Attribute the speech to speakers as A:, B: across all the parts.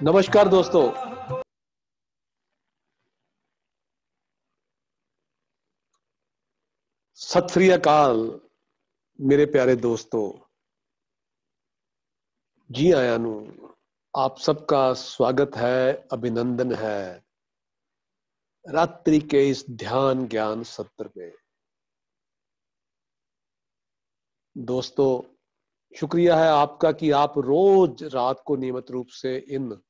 A: नमस्कार दोस्तों, सत श्री अकाल मेरे प्यारे दोस्तों। जी आया नू, आप सबका स्वागत है, अभिनंदन है रात्रि के इस ध्यान ज्ञान सत्र में। दोस्तों, शुक्रिया है आपका कि आप रोज रात को नियमित रूप से इन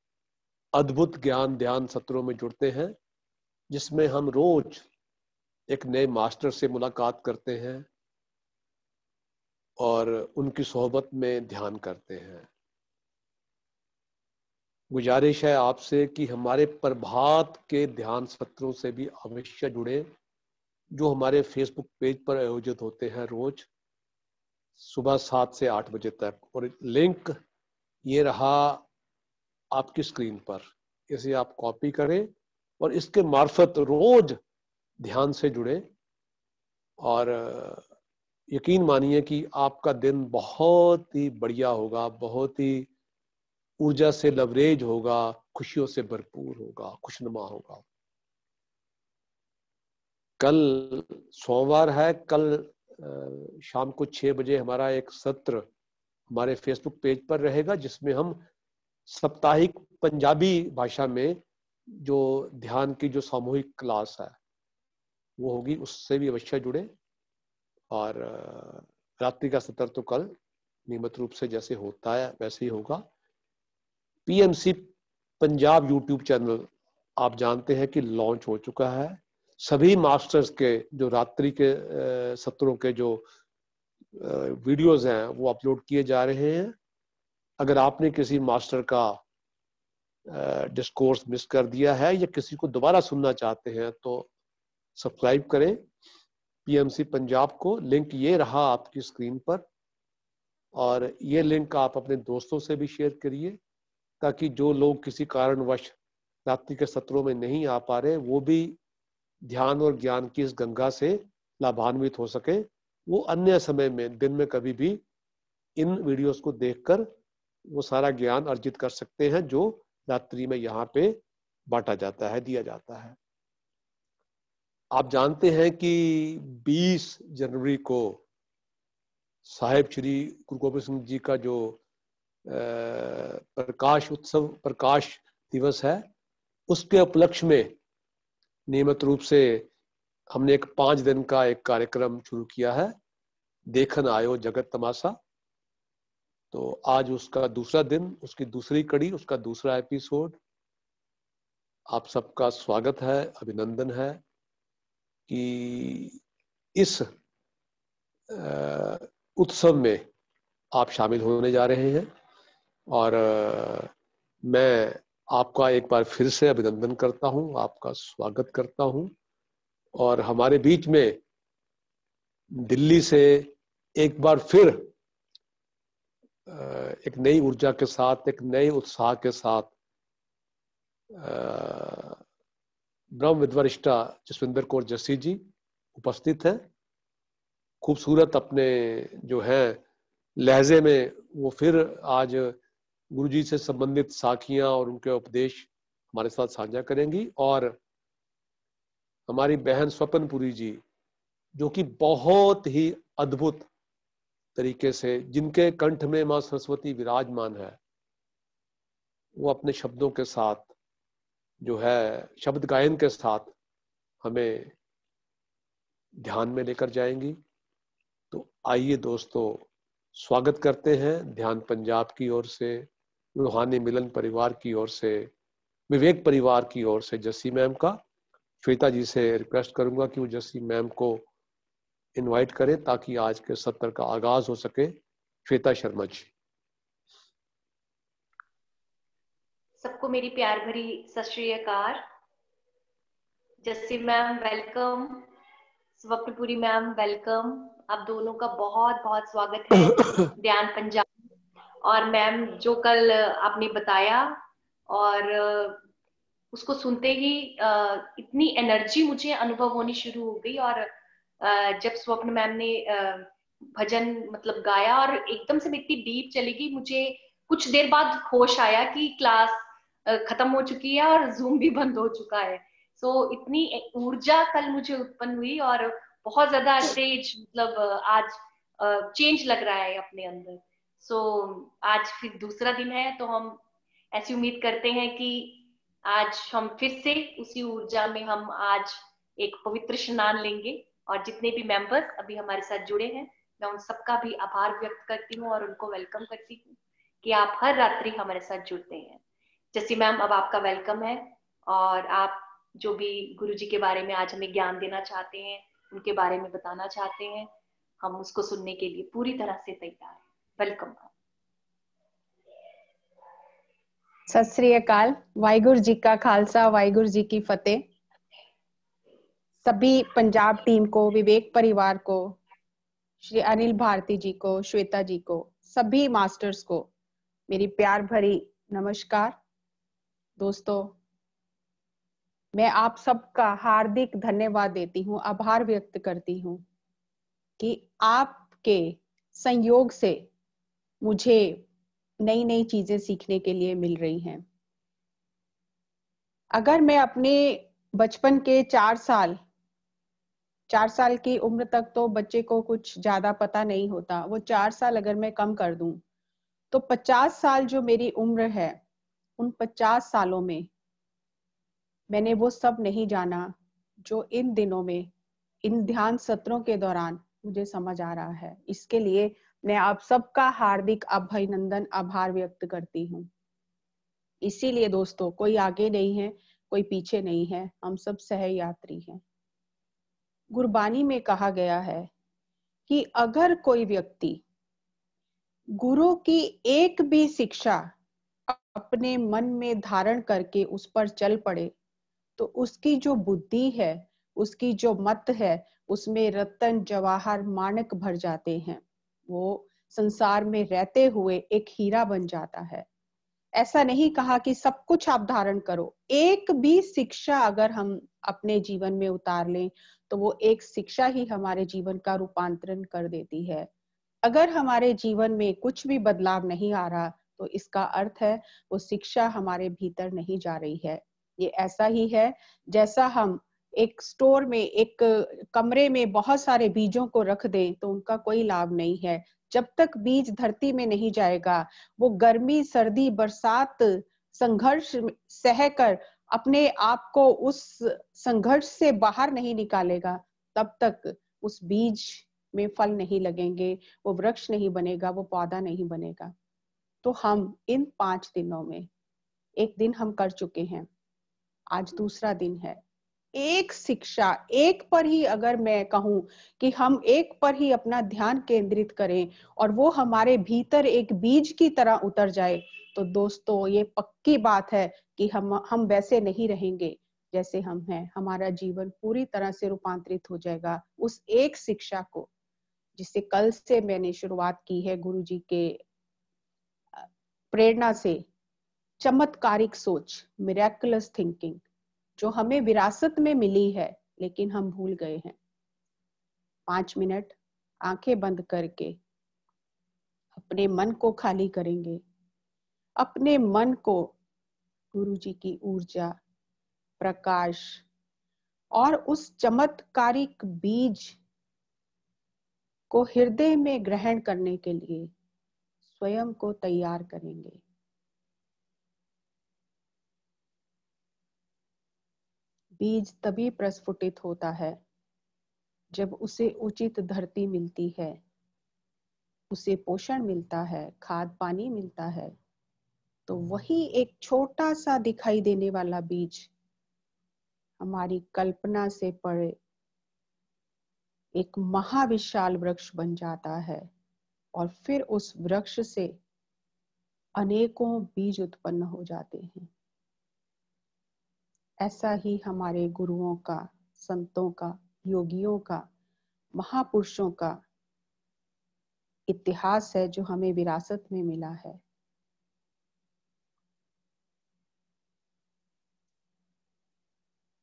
A: अद्भुत ज्ञान ध्यान सत्रों में जुड़ते हैं, जिसमें हम रोज एक नए मास्टर से मुलाकात करते हैं और उनकी सोहबत में ध्यान करते हैं। गुजारिश है आपसे कि हमारे प्रभात के ध्यान सत्रों से भी अवश्य जुड़े, जो हमारे फेसबुक पेज पर आयोजित होते हैं रोज सुबह 7 से 8 बजे तक। और लिंक ये रहा आपकी स्क्रीन पर, इसे आप कॉपी करें और इसके मार्फत रोज ध्यान से जुड़े और यकीन मानिए कि आपका दिन बहुत ही बढ़िया होगा, बहुत ही ऊर्जा से लवरेज होगा, खुशियों से भरपूर होगा, खुशनुमा होगा। कल सोमवार है, कल शाम को 6 बजे हमारा एक सत्र हमारे फेसबुक पेज पर रहेगा, जिसमें हम साप्ताहिक पंजाबी भाषा में जो ध्यान की जो सामूहिक क्लास है वो होगी, उससे भी अवश्य जुड़े। और रात्रि का सत्र तो कल नियमित रूप से जैसे होता है वैसे ही होगा। पीएमसी पंजाब यूट्यूब चैनल आप जानते हैं कि लॉन्च हो चुका है। सभी मास्टर्स के जो रात्रि के सत्रों के जो वीडियोस हैं वो अपलोड किए जा रहे हैं। अगर आपने किसी मास्टर का डिस्कोर्स मिस कर दिया है या किसी को दोबारा सुनना चाहते हैं तो सब्सक्राइब करें पीएमसी पंजाब को। लिंक ये रहा आपकी स्क्रीन पर, और ये लिंक आप अपने दोस्तों से भी शेयर करिए, ताकि जो लोग किसी कारणवश रात्रि के सत्रों में नहीं आ पा रहे वो भी ध्यान और ज्ञान की इस गंगा से लाभान्वित हो सके। वो अन्य समय में दिन में कभी भी इन वीडियोस को देखकर वो सारा ज्ञान अर्जित कर सकते हैं जो रात्रि में यहाँ पे बांटा जाता है, दिया जाता है। आप जानते हैं कि 20 जनवरी को साहिब श्री गुरु गोबिंद सिंह जी का जो प्रकाश उत्सव, प्रकाश दिवस है, उसके उपलक्ष्य में नियमित रूप से हमने एक 5 दिन का एक कार्यक्रम शुरू किया है, देखन आयो जगत तमाशा। तो आज उसका दूसरा दिन, उसकी दूसरी कड़ी, उसका दूसरा एपिसोड। आप सबका स्वागत है, अभिनंदन है कि इस उत्सव में आप शामिल होने जा रहे हैं। और मैं आपका एक बार फिर से अभिनंदन करता हूं, आपका स्वागत करता हूं। और हमारे बीच में दिल्ली से एक बार फिर एक नई ऊर्जा के साथ, एक नए उत्साह के साथ ब्रह्म विद्वरिष्ठा जसविंदर कौर जस्सी जी उपस्थित है। खूबसूरत अपने जो है लहजे में वो फिर आज गुरुजी से संबंधित साखियां और उनके उपदेश हमारे साथ साझा करेंगी। और हमारी बहन स्वपनपुरी जी, जो कि बहुत ही अद्भुत तरीके से, जिनके कंठ में मां सरस्वती विराजमान है, वो अपने शब्दों के साथ जो है शब्द गायन के साथ हमें ध्यान में लेकर जाएंगी। तो आइए दोस्तों, स्वागत करते हैं ध्यान पंजाब की ओर से, रूहानी मिलन परिवार की ओर से, विवेक परिवार की ओर से जस्सी मैम का। श्वेता जी से रिक्वेस्ट करूंगा कि वो जस्सी मैम को इनवाइट करें ताकि आज के सत्र का आगाज हो सके। श्वेता शर्मा जी।
B: सबको मेरी प्यार भरी सत श्री अकाल। Jassi ma'am welcome, Swapnapuri ma'am welcome. आप दोनों का बहुत बहुत स्वागत है ध्यान पंजाब। और मैम जो कल आपने बताया, और उसको सुनते ही इतनी एनर्जी मुझे अनुभव होनी शुरू हो गई। और जब स्वप्न मैम ने भजन मतलब गाया और एकदम से मैं इतनी डीप चली गई, मुझे कुछ देर बाद होश आया कि क्लास खत्म हो चुकी है और जूम भी बंद हो चुका है। सो इतनी ऊर्जा कल मुझे उत्पन्न हुई और बहुत ज्यादा तेज, मतलब आज चेंज लग रहा है अपने अंदर। सो आज फिर दूसरा दिन है, तो हम ऐसी उम्मीद करते हैं कि आज हम फिर से उसी ऊर्जा में हम आज एक पवित्र स्नान लेंगे। और जितने भी मेंबर्स अभी हमारे साथ जुड़े हैं, मैं उन सबका भी आभार व्यक्त करती हूँ और उनको वेलकम करती हूँ कि आप हर रात्रि हमारे साथ जुड़ते हैं। जैसी मैम, अब आपका वेलकम है, और आप जो भी गुरु जी के बारे में आज हमें ज्ञान देना चाहते हैं, उनके बारे में बताना चाहते हैं, हम उसको सुनने के लिए पूरी तरह से तैयार हैं। वेलकम।
C: सत श्री अकाल। वाहिगुरु जी का खालसा, वाहिगुरु जी की फतेह। सभी पंजाब टीम को, विवेक परिवार को, श्री अनिल भारती जी को, श्वेता जी को, सभी मास्टर्स को मेरी प्यार भरी नमस्कार। दोस्तों, मैं आप सबका हार्दिक धन्यवाद देती हूँ, आभार व्यक्त करती हूँ कि आपके संयोग से मुझे नई नई चीजें सीखने के लिए मिल रही हैं। अगर मैं अपने बचपन के 4 साल की उम्र तक तो बच्चे को कुछ ज्यादा पता नहीं होता, वो 4 साल अगर मैं कम कर दूं तो 50 साल जो मेरी उम्र है, उन 50 सालों में मैंने वो सब नहीं जाना जो इन दिनों में इन ध्यान सत्रों के दौरान मुझे समझ आ रहा है। इसके लिए मैं आप सबका हार्दिक अभिनंदन, आभार व्यक्त करती हूँ। इसीलिए दोस्तों, कोई आगे नहीं है, कोई पीछे नहीं है, हम सब सहयात्री हैं। गुरबानी में कहा गया है कि अगर कोई व्यक्ति गुरु की एक भी शिक्षा अपने मन में धारण करके उस पर चल पड़े तो उसकी जो बुद्धि है, उसकी जो मत है, उसमें रत्न जवाहर माणिक भर जाते हैं। वो संसार में रहते हुए एक हीरा बन जाता है। ऐसा नहीं कहा कि सब कुछ आप धारण करो, एक भी शिक्षा अगर हम अपने जीवन में उतार लें तो वो एक शिक्षा ही हमारे जीवन का रूपांतरण कर देती है। अगर हमारे जीवन में कुछ भी बदलाव नहीं आ रहा तो इसका अर्थ है वो शिक्षा हमारे भीतर नहीं जा रही है। ये ऐसा ही है जैसा हम एक स्टोर में, एक कमरे में बहुत सारे बीजों को रख दें तो उनका कोई लाभ नहीं है। जब तक बीज धरती में नहीं जाएगा, वो गर्मी, सर्दी, बरसात, संघर्ष सहकर अपने आप को उस संघर्ष से बाहर नहीं निकालेगा, तब तक उस बीज में फल नहीं लगेंगे, वो वृक्ष नहीं बनेगा, वो पौधा नहीं बनेगा। तो हम इन 5 दिनों में एक दिन हम कर चुके हैं, आज दूसरा दिन है। एक शिक्षा, एक पर ही अगर मैं कहूं कि हम एक पर ही अपना ध्यान केंद्रित करें और वो हमारे भीतर एक बीज की तरह उतर जाए तो दोस्तों, ये पक्की बात है कि हम वैसे नहीं रहेंगे जैसे हम हैं। हमारा जीवन पूरी तरह से रूपांतरित हो जाएगा उस एक शिक्षा को जिससे कल से मैंने शुरुआत की है गुरु जी के प्रेरणा से। चमत्कारिक सोच, मिरेकुलस थिंकिंग, जो हमें विरासत में मिली है लेकिन हम भूल गए हैं। 5 मिनट आंखें बंद करके अपने मन को खाली करेंगे, अपने मन को गुरु जी की ऊर्जा, प्रकाश और उस चमत्कारिक बीज को हृदय में ग्रहण करने के लिए स्वयं को तैयार करेंगे। बीज तभी प्रस्फुटित होता है जब उसे उचित धरती मिलती है, उसे पोषण मिलता है, खाद पानी मिलता है, तो वही एक छोटा सा दिखाई देने वाला बीज हमारी कल्पना से परे एक महाविशाल वृक्ष बन जाता है और फिर उस वृक्ष से अनेकों बीज उत्पन्न हो जाते हैं। ऐसा ही हमारे गुरुओं का, संतों का, योगियों का, महापुरुषों का इतिहास है जो हमें विरासत में मिला है।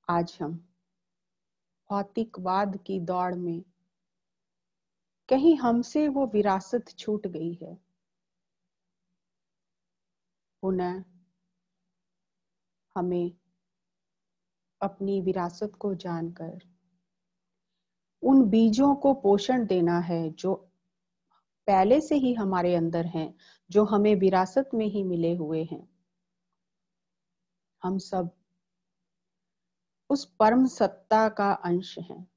C: आज हम भौतिकवाद की दौड़ में कहीं हमसे वो विरासत छूट गई है। पुनः हमें अपनी विरासत को जानकर उन बीजों को पोषण देना है जो पहले से ही हमारे अंदर हैं, जो हमें विरासत में ही मिले हुए हैं। हम सब उस परम सत्ता का अंश हैं।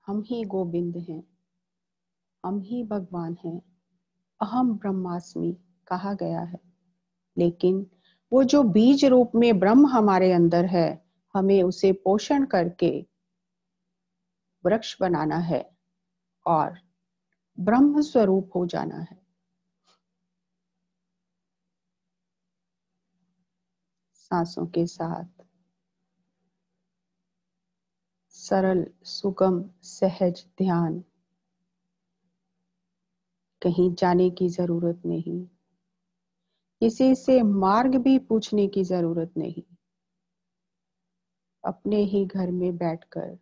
C: हम ही गोविंद हैं, हम ही भगवान हैं। अहम ब्रह्मास्मि कहा गया है, लेकिन वो जो बीज रूप में ब्रह्म हमारे अंदर है, हमें उसे पोषण करके वृक्ष बनाना है और ब्रह्म स्वरूप हो जाना है। सांसों के साथ सरल, सुगम, सहज ध्यान। कहीं जाने की जरूरत नहीं, किसी से मार्ग भी पूछने की जरूरत नहीं। अपने ही घर में बैठकर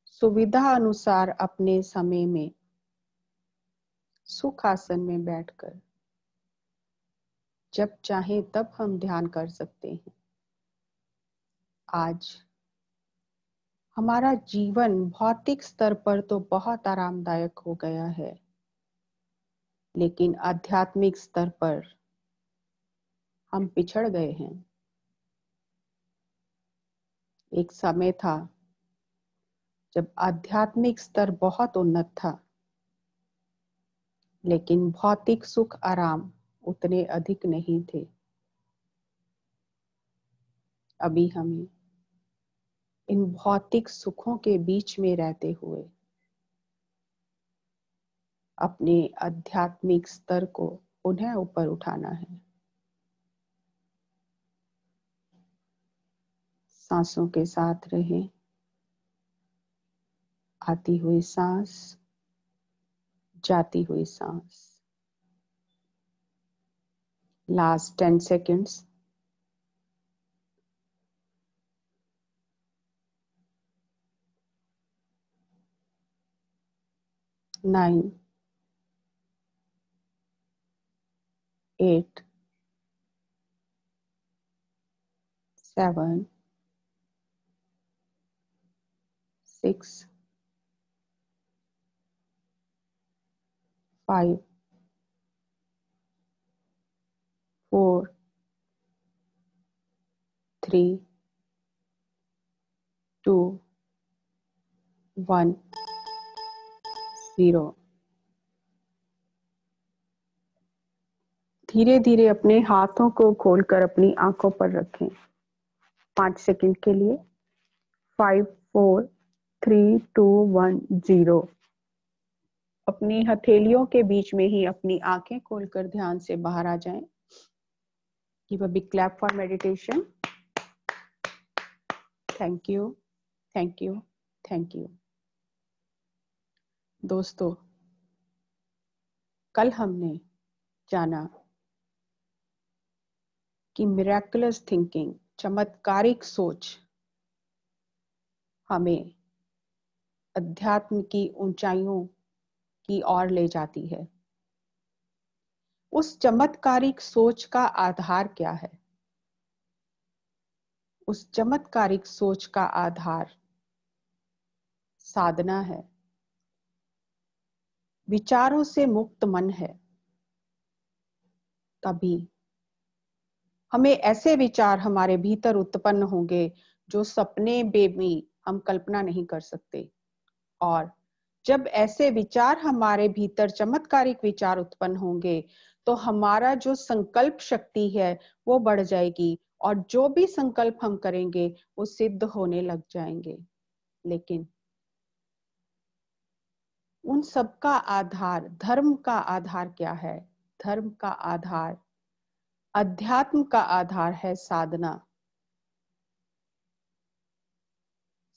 C: सुविधा अनुसार अपने समय में सुख आसन में बैठकर जब चाहे तब हम ध्यान कर सकते हैं। आज हमारा जीवन भौतिक स्तर पर तो बहुत आरामदायक हो गया है, लेकिन आध्यात्मिक स्तर पर हम पिछड़ गए हैं। एक समय था जब आध्यात्मिक स्तर बहुत उन्नत था, लेकिन भौतिक सुख आराम उतने अधिक नहीं थे। अभी हमें इन भौतिक सुखों के बीच में रहते हुए अपने आध्यात्मिक स्तर को पुनः ऊपर उठाना है। सांसों के साथ रहें। आती हुई सांस, जाती हुई सांस। Last 10 seconds. 9, 8, 7, 6, 5, 4, 3, 2, 1, 0। धीरे धीरे अपने हाथों को खोलकर अपनी आंखों पर रखें 5 सेकंड के लिए। 5, 4, 3, 2, 1, 0। अपनी हथेलियों के बीच में ही अपनी आंखें खोलकर ध्यान से बाहर आ जाएं। Give a big clap for meditation. Thank you, thank you, thank you. दोस्तों, कल हमने जाना कि मिरेकुलस थिंकिंग, चमत्कारिक सोच, हमें अध्यात्म की ऊंचाइयों की ओर ले जाती है। उस चमत्कारिक सोच का आधार क्या है? उस चमत्कारिक सोच का आधार साधना है, विचारों से मुक्त मन है। तभी हमें ऐसे विचार हमारे भीतर उत्पन्न होंगे जो सपने में भी हम कल्पना नहीं कर सकते। और जब ऐसे विचार हमारे भीतर, चमत्कारिक विचार उत्पन्न होंगे, तो हमारा जो संकल्प शक्ति है वो बढ़ जाएगी और जो भी संकल्प हम करेंगे वो सिद्ध होने लग जाएंगे। लेकिन उन सब का आधार, धर्म का आधार क्या है? धर्म का आधार, अध्यात्म का आधार है साधना।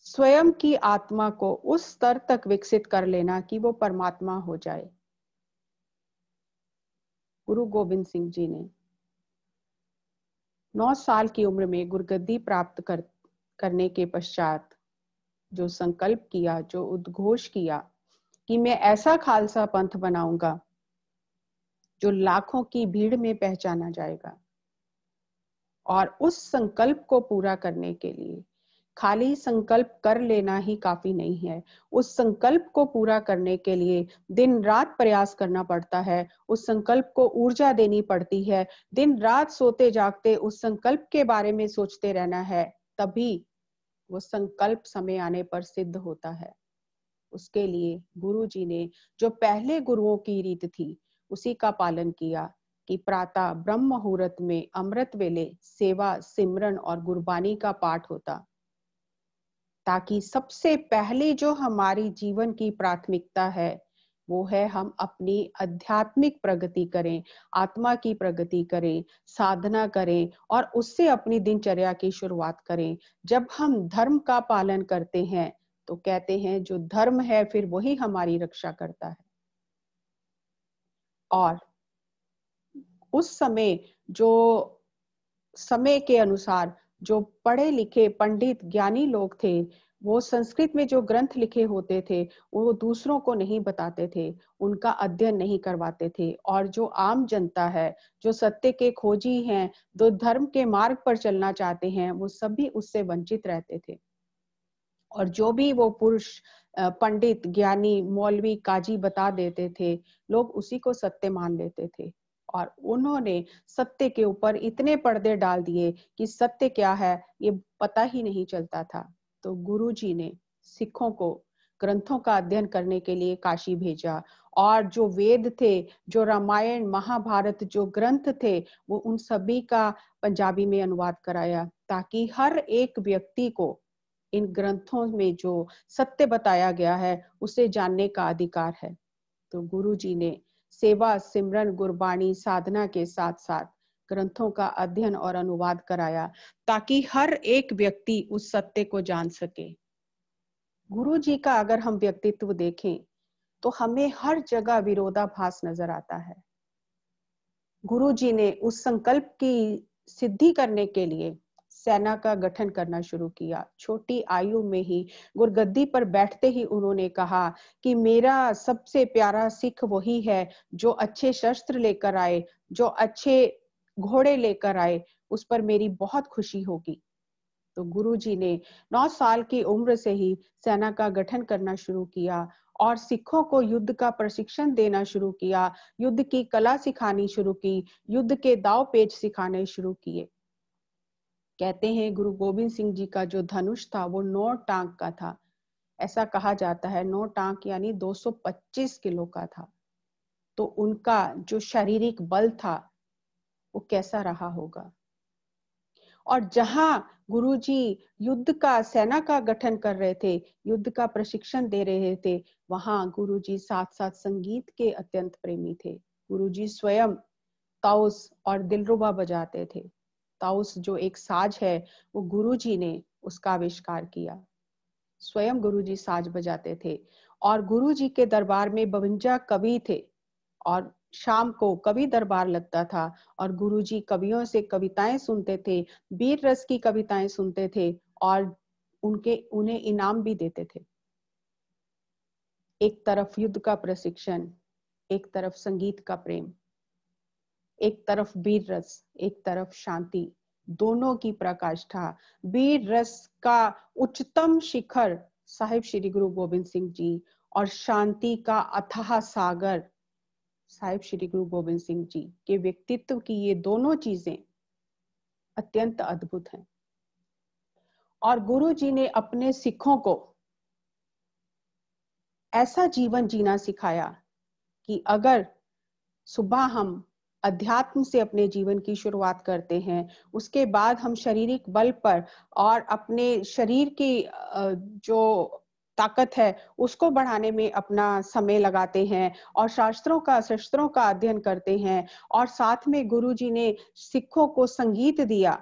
C: स्वयं की आत्मा को उस स्तर तक विकसित कर लेना कि वो परमात्मा हो जाए। गुरु गोविंद सिंह जी ने 9 साल की उम्र में गुरगद्दी प्राप्त करने के पश्चात जो संकल्प किया, जो उद्घोष किया कि मैं ऐसा खालसा पंथ बनाऊंगा जो लाखों की भीड़ में पहचाना जाएगा। और उस संकल्प को पूरा करने के लिए खाली संकल्प कर लेना ही काफी नहीं है। उस संकल्प को पूरा करने के लिए दिन रात प्रयास करना पड़ता है, उस संकल्प को ऊर्जा देनी पड़ती है, दिन रात सोते जागते उस संकल्प के बारे में सोचते रहना है, तभी वो संकल्प समय आने पर सिद्ध होता है। उसके लिए गुरु जी ने जो पहले गुरुओं की रीत थी उसी का पालन किया कि प्रातः ब्रह्म मुहूर्त में अमृत वेले सेवा, सिमरन और गुरबानी का पाठ होता, ताकि सबसे पहले जो हमारी जीवन की प्राथमिकता है वो है हम अपनी आध्यात्मिक प्रगति करें, आत्मा की प्रगति करें, साधना करें और उससे अपनी दिनचर्या की शुरुआत करें। जब हम धर्म का पालन करते हैं तो कहते हैं जो धर्म है फिर वही हमारी रक्षा करता है। और उस समय जो समय के अनुसार जो पढ़े लिखे पंडित ज्ञानी लोग थे, वो संस्कृत में जो ग्रंथ लिखे होते थे वो दूसरों को नहीं बताते थे, उनका अध्ययन नहीं करवाते थे। और जो आम जनता है, जो सत्य के खोजी हैं, जो धर्म के मार्ग पर चलना चाहते हैं, वो सभी उससे वंचित रहते थे। और जो भी वो पुरुष पंडित, ज्ञानी, मौलवी, काजी बता देते थे, लोग उसी को सत्य मान लेते थे। और उन्होंने सत्य के ऊपर इतने पर्दे डाल दिए कि सत्य क्या है ये पता ही नहीं चलता था। तो गुरु जी ने सिखों को ग्रंथों का अध्ययन करने के लिए काशी भेजा, और जो वेद थे, जो रामायण महाभारत जो ग्रंथ थे, वो उन सभी का पंजाबी में अनुवाद कराया, ताकि हर एक व्यक्ति को इन ग्रंथों में जो सत्य बताया गया है उसे जानने का अधिकार है। तो गुरु जी ने सेवा, सिमरन, गुरबाणी, साधना के साथ साथ ग्रंथों का अध्ययन और अनुवाद कराया, ताकि हर एक व्यक्ति उस सत्य को जान सके। गुरु जी का अगर हम व्यक्तित्व देखें तो हमें हर जगह विरोधाभास नजर आता है। गुरु जी ने उस संकल्प की सिद्धि करने के लिए सेना का गठन करना शुरू किया। छोटी आयु में ही गुरगद्दी पर बैठते ही उन्होंने कहा कि मेरा सबसे प्यारा सिख वही है जो अच्छे शस्त्र लेकर आए, जो अच्छे घोड़े लेकर आए, उस पर मेरी बहुत खुशी होगी। तो गुरु जी ने 9 साल की उम्र से ही सेना का गठन करना शुरू किया और सिखों को युद्ध का प्रशिक्षण देना शुरू किया, युद्ध की कला सिखानी शुरू की, युद्ध के दाव पेच सिखाने शुरू किए। कहते हैं गुरु गोविंद सिंह जी का जो धनुष था वो 9 टांक का था। ऐसा कहा जाता है 9 टांक यानी 225 किलो का था। तो उनका जो शारीरिक बल था वो कैसा रहा होगा। और जहां गुरुजी युद्ध का, सेना का गठन कर रहे थे, युद्ध का प्रशिक्षण दे रहे थे, वहां गुरुजी साथ साथ संगीत के अत्यंत प्रेमी थे। गुरुजी स्वयं ताउस और दिलरुबा बजाते थे। ताउस जो एक साज है वो गुरुजी ने उसका आविष्कार किया। स्वयं गुरुजी साज बजाते थे और गुरुजी के दरबार में 52 कवि थे और शाम को कवि दरबार लगता था और गुरुजी कवियों से कविताएं सुनते थे, वीर रस की कविताएं सुनते थे और उन्हें इनाम भी देते थे। एक तरफ युद्ध का प्रशिक्षण, एक तरफ संगीत का प्रेम, एक तरफ वीर रस, एक तरफ शांति, दोनों की प्रकाष्ठा। वीर रस का उच्चतम शिखर साहिब श्री गुरु गोबिंद सिंह जी और शांति का अथाह सागर साहिब श्री गुरु गोबिंद सिंह जी के व्यक्तित्व की ये दोनों चीजें अत्यंत अद्भुत हैं। और गुरु जी ने अपने सिखों को ऐसा जीवन जीना सिखाया कि अगर सुबह हम अध्यात्म से अपने जीवन की शुरुआत करते हैं, उसके बाद हम शारीरिक बल पर और अपने शरीर की जो ताकत है उसको बढ़ाने में अपना समय लगाते हैं और शस्त्रों का अध्ययन करते हैं, और साथ में गुरुजी ने सिखों को संगीत दिया,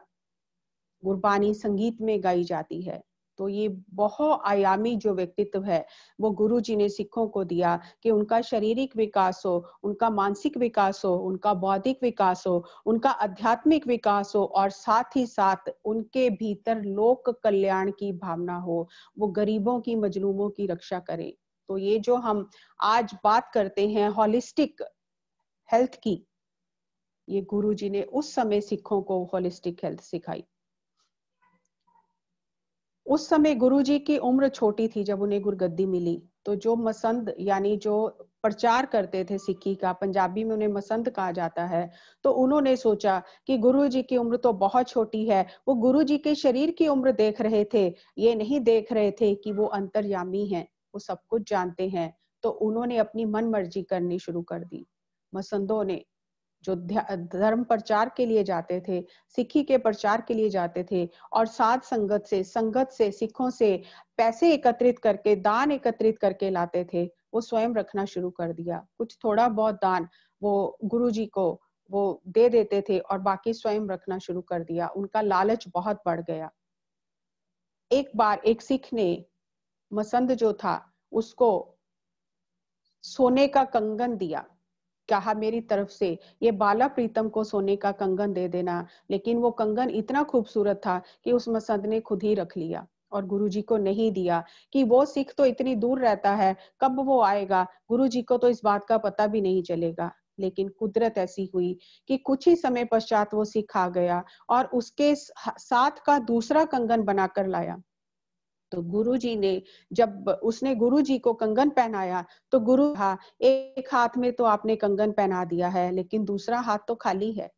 C: गुरबानी संगीत में गाई जाती है। तो ये बहुआयामी जो व्यक्तित्व है वो गुरुजी ने सिखों को दिया कि उनका शारीरिक विकास हो, उनका मानसिक विकास हो, उनका बौद्धिक विकास हो, उनका आध्यात्मिक विकास हो और साथ ही साथ उनके भीतर लोक कल्याण की भावना हो, वो गरीबों की, मजलूमों की रक्षा करें। तो ये जो हम आज बात करते हैं होलिस्टिक हेल्थ की, ये गुरुजी ने उस समय सिखों को होलिस्टिक हेल्थ सिखाई। उस समय गुरुजी की उम्र छोटी थी जब उन्हें गुरगद्दी मिली। तो जो मसंद यानी जो प्रचार करते थे सिक्खी का, पंजाबी में उन्हें मसंद कहा जाता है, तो उन्होंने सोचा कि गुरुजी की उम्र तो बहुत छोटी है। वो गुरुजी के शरीर की उम्र देख रहे थे, ये नहीं देख रहे थे कि वो अंतर्यामी हैं, वो सब कुछ जानते हैं। तो उन्होंने अपनी मन मर्जी करनी शुरू कर दी। मसंदों ने जो धर्म प्रचार के लिए जाते थे, सिक्खी के प्रचार के लिए जाते थे, और साध संगत से सिखों से पैसे एकत्रित करके, दान एकत्रित करके लाते थे, वो स्वयं रखना शुरू कर दिया। कुछ थोड़ा बहुत दान वो गुरुजी को वो दे देते थे और बाकी स्वयं रखना शुरू कर दिया। उनका लालच बहुत बढ़ गया। एक बार एक सिख ने मसंद जो था उसको सोने का कंगन दिया, कहा मेरी तरफ से ये बाला प्रीतम को सोने का कंगन दे देना। लेकिन वो कंगन इतना खूबसूरत था कि उस मसंद ने खुद ही रख लिया और गुरुजी को नहीं दिया, कि वो सिख तो इतनी दूर रहता है, कब वो आएगा, गुरुजी को तो इस बात का पता भी नहीं चलेगा। लेकिन कुदरत ऐसी हुई कि कुछ ही समय पश्चात वो सिख आ गया और उसके साथ का दूसरा कंगन बनाकर लाया। तो गुरुजी ने जब उसने गुरुजी को कंगन पहनाया तो गुरु कहा, एक हाथ में तो आपने कंगन पहना दिया है लेकिन दूसरा हाथ तो खाली है।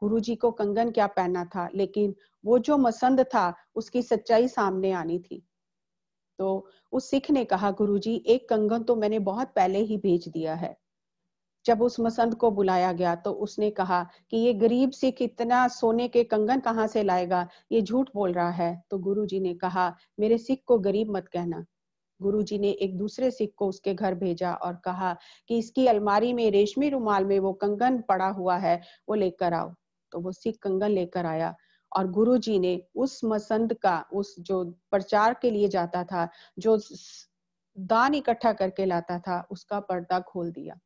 C: गुरुजी को कंगन क्या पहनना था, लेकिन वो जो मसंद था उसकी सच्चाई सामने आनी थी। तो उस सिख ने कहा, गुरुजी एक कंगन तो मैंने बहुत पहले ही भेज दिया है। जब उस मसंद को बुलाया गया तो उसने कहा कि ये गरीब सिख इतना सोने के कंगन कहाँ से लाएगा, ये झूठ बोल रहा है। तो गुरुजी ने कहा, मेरे सिख को गरीब मत कहना। गुरुजी ने एक दूसरे सिख को उसके घर भेजा और कहा कि इसकी अलमारी में रेशमी रुमाल में वो कंगन पड़ा हुआ है, वो लेकर आओ। तो वो सिख कंगन लेकर आया और गुरुजी ने उस मसंद का, उस जो प्रचार के लिए जाता था, जो दान इकट्ठा करके लाता था, उसका पर्दा खोल दिया।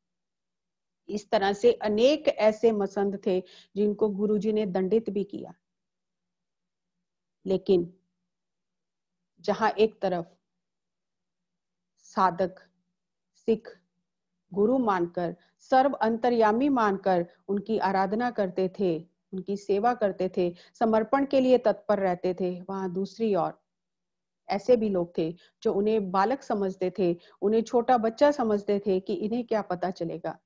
C: इस तरह से अनेक ऐसे मसंद थे जिनको गुरुजी ने दंडित भी किया। लेकिन जहां एक तरफ साधक सिख गुरु मानकर, सर्व अंतर्यामी मानकर उनकी आराधना करते थे, उनकी सेवा करते थे, समर्पण के लिए तत्पर रहते थे, वहां दूसरी ओर ऐसे भी लोग थे जो उन्हें बालक समझते थे, उन्हें छोटा बच्चा समझते थे कि इन्हें क्या पता चलेगा।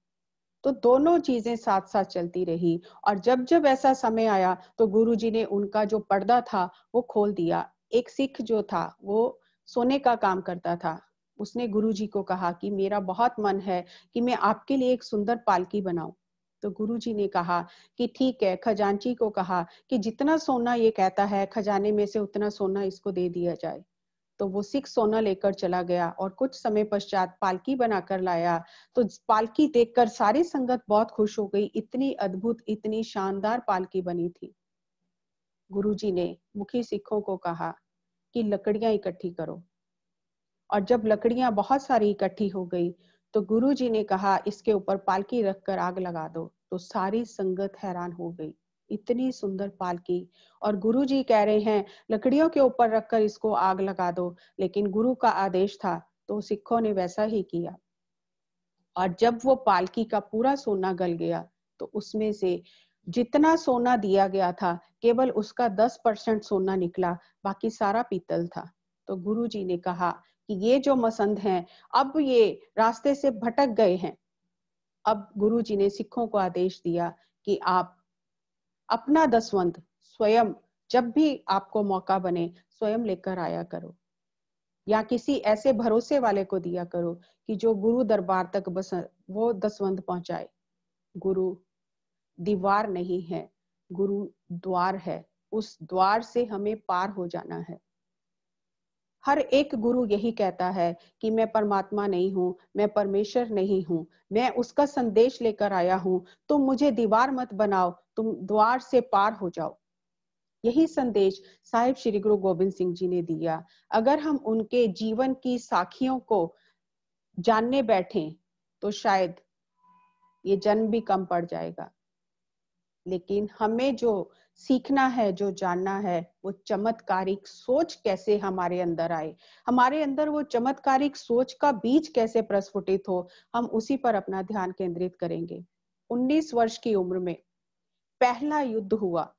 C: तो दोनों चीजें साथ साथ चलती रही और जब जब ऐसा समय आया तो गुरुजी ने उनका जो पर्दा था वो खोल दिया। एक सिख जो था वो सोने का काम करता था, उसने गुरुजी को कहा कि मेरा बहुत मन है कि मैं आपके लिए एक सुंदर पालकी बनाऊं। तो गुरुजी ने कहा कि ठीक है। खजांची को कहा कि जितना सोना ये कहता है खजाने में से उतना सोना इसको दे दिया जाए। तो वो सिख सोना लेकर चला गया और कुछ समय पश्चात पालकी बनाकर लाया। तो पालकी देखकर सारी संगत बहुत खुश हो गई, इतनी अद्भुत, इतनी शानदार पालकी बनी थी। गुरुजी ने मुखी सिखों को कहा कि लकड़ियां इकट्ठी करो, और जब लकड़ियां बहुत सारी इकट्ठी हो गई तो गुरुजी ने कहा इसके ऊपर पालकी रखकर आग लगा दो। तो सारी संगत हैरान हो गई, इतनी सुंदर पालकी, और गुरुजी कह रहे हैं लकड़ियों के ऊपर रखकर इसको आग लगा दो। लेकिन गुरु का आदेश था तो सिखों ने वैसा ही किया। और जब वो पालकी का पूरा सोना गल गया तो उसमें से जितना सोना दिया गया था केवल उसका 10% सोना निकला, बाकी सारा पीतल था। तो गुरुजी ने कहा कि ये जो मसंद हैं अब ये रास्ते से भटक गए हैं। अब गुरुजी ने सिखों को आदेश दिया कि आप अपना दसवंध स्वयं जब भी आपको मौका बने स्वयं लेकर आया करो, या किसी ऐसे भरोसे वाले को दिया करो कि जो गुरु दरबार तक बस वो दसवंध पहुंचाए। गुरु दीवार नहीं है, गुरु द्वार है, उस द्वार से हमें पार हो जाना है। हर एक गुरु यही कहता है कि मैं परमात्मा नहीं हूँ, मैं परमेश्वर नहीं हूँ, मैं उसका संदेश लेकर आया हूँ, तुम मुझे दीवार मत बनाओ, तुम द्वार से पार हो जाओ। यही संदेश साहिब श्री गुरु गोबिंद सिंह जी ने दिया। अगर हम उनके जीवन की साखियों को जानने बैठें तो शायद ये जन्म भी कम पड़ जाएगा। लेकिन हमें जो सीखना है, जो जानना है, वो चमत्कारिक सोच कैसे हमारे अंदर आए, हमारे अंदर वो चमत्कारिक सोच का बीज कैसे प्रस्फुटित हो, हम उसी पर अपना ध्यान केंद्रित करेंगे। 19 वर्ष की उम्र में पहला युद्ध हुआ।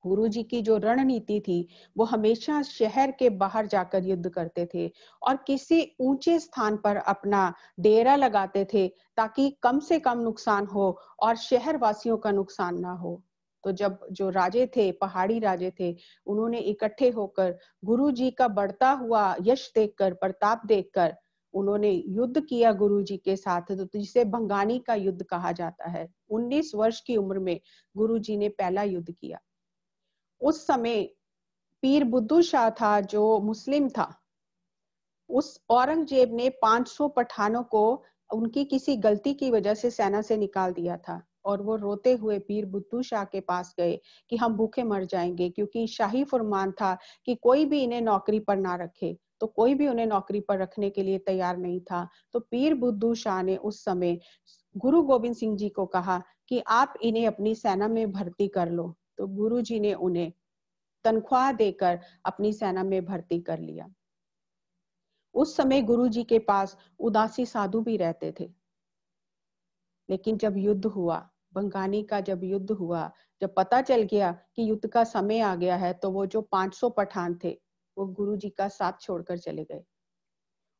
C: गुरुजी की जो रणनीति थी वो हमेशा शहर के बाहर जाकर युद्ध करते थे और किसी ऊंचे स्थान पर अपना डेरा लगाते थे ताकि कम से कम नुकसान हो और शहर वासियों का नुकसान ना हो। तो जब जो राजे थे, पहाड़ी राजे थे, उन्होंने इकट्ठे होकर गुरुजी का बढ़ता हुआ यश देखकर, प्रताप देखकर उन्होंने युद्ध किया गुरुजी के साथ, तो जिसे भंगानी का युद्ध कहा जाता है। 19 वर्ष की उम्र में गुरुजी ने पहला युद्ध किया। उस समय पीर बुद्धू शाह था जो मुस्लिम था। उस औरंगजेब ने 500 पठानों को उनकी किसी गलती की वजह से सेना से निकाल दिया था और वो रोते हुए पीर बुद्धू शाह के पास गए कि हम भूखे मर जाएंगे, क्योंकि शाही फरमान था कि कोई भी इन्हें नौकरी पर ना रखे। तो कोई भी उन्हें नौकरी पर रखने के लिए तैयार नहीं था। तो पीर बुद्धू शाह ने उस समय गुरु गोविंद सिंह जी को कहा कि आप इन्हें अपनी सेना में भर्ती कर लो। तो गुरु जी ने उन्हें तनख्वाह देकर अपनी सेना में भर्ती कर लिया। उस समय गुरु जी के पास उदासी साधु भी रहते थे। लेकिन जब युद्ध हुआ, भंगानी का जब युद्ध हुआ, जब पता चल गया कि युद्ध का समय आ गया है, तो वो जो 500 पठान थे वो गुरु जी का साथ छोड़कर चले गए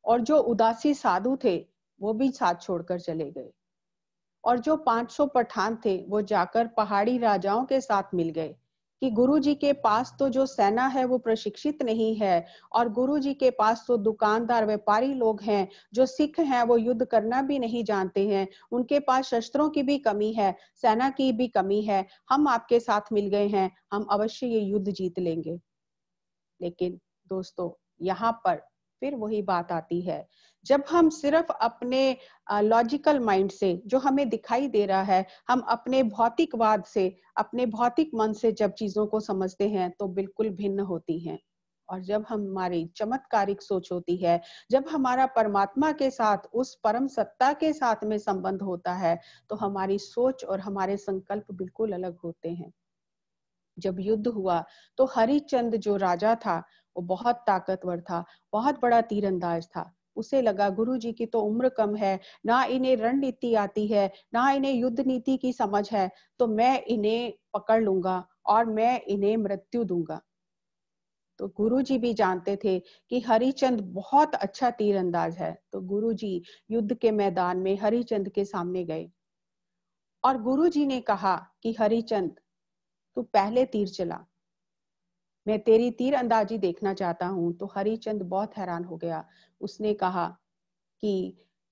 C: और जो उदासी साधु थे वो भी साथ छोड़कर चले गए। और जो 500 पठान थे वो जाकर पहाड़ी राजाओं के साथ मिल गए कि गुरुजी के पास तो जो सेना है वो प्रशिक्षित नहीं है और गुरुजी के पास तो दुकानदार व्यापारी लोग हैं, जो सिख हैं वो युद्ध करना भी नहीं जानते हैं, उनके पास शस्त्रों की भी कमी है, सेना की भी कमी है। हम आपके साथ मिल गए हैं, हम अवश्य ये युद्ध जीत लेंगे। लेकिन दोस्तों, यहाँ पर फिर वही बात आती है, जब हम सिर्फ अपने लॉजिकल माइंड से, जो हमें दिखाई दे रहा है, हम अपने भौतिकवाद से, अपने भौतिक मन से जब चीजों को समझते हैं तो बिल्कुल भिन्न होती हैं। और जब हमारी चमत्कारिक सोच होती है, जब हमारा परमात्मा के साथ, उस परम सत्ता के साथ में संबंध होता है, तो हमारी सोच और हमारे संकल्प बिल्कुल अलग होते हैं। जब युद्ध हुआ तो हरिचंद जो राजा था वो बहुत ताकतवर था, बहुत बड़ा तीरंदाज था। उसे लगा गुरुजी की तो उम्र कम है, ना इन्हें रणनीति आती है, ना इन्हें युद्ध नीति की समझ है, तो मैं इन्हें पकड़ लूंगा और मैं इन्हें मृत्यु दूंगा। तो गुरुजी भी जानते थे कि हरिचंद बहुत अच्छा तीरंदाज है। तो गुरुजी युद्ध के मैदान में हरिचंद के सामने गए और गुरुजी ने कहा कि हरिचंद, तू पहले तीर चला, मैं तेरी तीर अंदाजी देखना चाहता हूं। तो हरिचंद बहुत हैरान हो गया। उसने कहा कि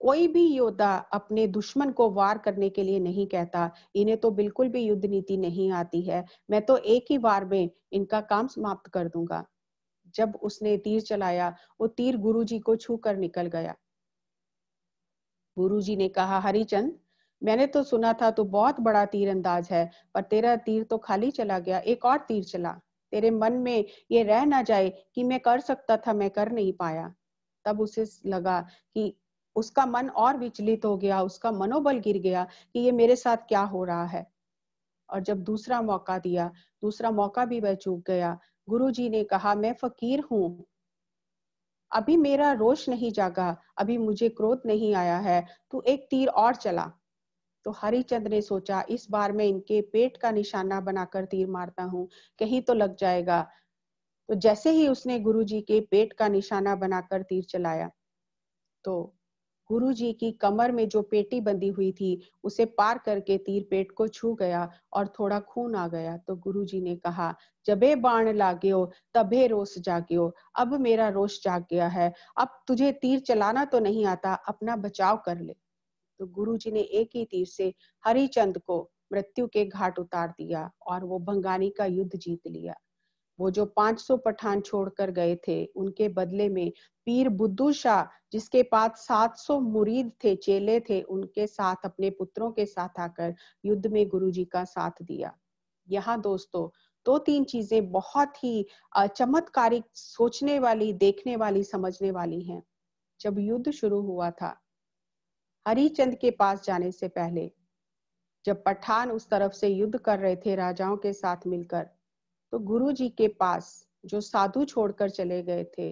C: कोई भी योद्धा अपने दुश्मन को वार करने के लिए नहीं कहता, इन्हें तो बिल्कुल भी युद्ध नीति नहीं आती है, मैं तो एक ही वार में इनका काम समाप्त कर दूंगा। जब उसने तीर चलाया, वो तीर गुरुजी को छू कर निकल गया। गुरुजी ने कहा, हरिचंद, मैंने तो सुना था तू बहुत बड़ा तीरंदाज है, पर तेरा तीर तो खाली चला गया, एक और तीर चला। तेरे मन में ये रह ना जाए कि मैं कर सकता था, मैं कर नहीं पाया। तब उसे लगा कि उसका मन और विचलित हो गया, उसका मनोबल गिर गया कि ये मेरे साथ क्या हो रहा है। और जब दूसरा मौका दिया, दूसरा मौका भी वह चूक गया। गुरुजी ने कहा, मैं फकीर हूँ, अभी मेरा रोष नहीं जागा, अभी मुझे क्रोध नहीं आया है, तू एक तीर और चला। तो हरिचंद ने सोचा, इस बार मैं इनके पेट का निशाना बनाकर तीर मारता हूँ, कहीं तो लग जाएगा। तो जैसे ही उसने गुरुजी के पेट का निशाना बनाकर तीर चलाया, तो गुरुजी की कमर में जो पेटी बंधी हुई थी उसे पार करके तीर पेट को छू गया और थोड़ा खून आ गया। तो गुरुजी ने कहा, जबे बाण लाग्यो तबे रोष जाग्यो, अब मेरा रोष जाग गया है, अब तुझे तीर चलाना तो नहीं आता, अपना बचाव कर ले। तो गुरुजी ने एक ही तीर से हरिचंद को मृत्यु के घाट उतार दिया और वो भंगानी का युद्ध जीत लिया। वो जो 500 पठान छोड़कर गए थे, उनके बदले में पीर बुद्धू शाह, जिसके पास 700 मुरीद थे, चेले थे, उनके साथ, अपने पुत्रों के साथ आकर युद्ध में गुरुजी का साथ दिया। यहाँ दोस्तों, दो तीन चीजें बहुत ही चमत्कारिक, सोचने वाली, देखने वाली, समझने वाली हैं। जब युद्ध शुरू हुआ था, हरिचंद के पास जाने से पहले जब पठान उस तरफ से युद्ध कर रहे थे राजाओं के साथ मिलकर, तो गुरुजी के पास जो साधु छोड़कर चले गए थे,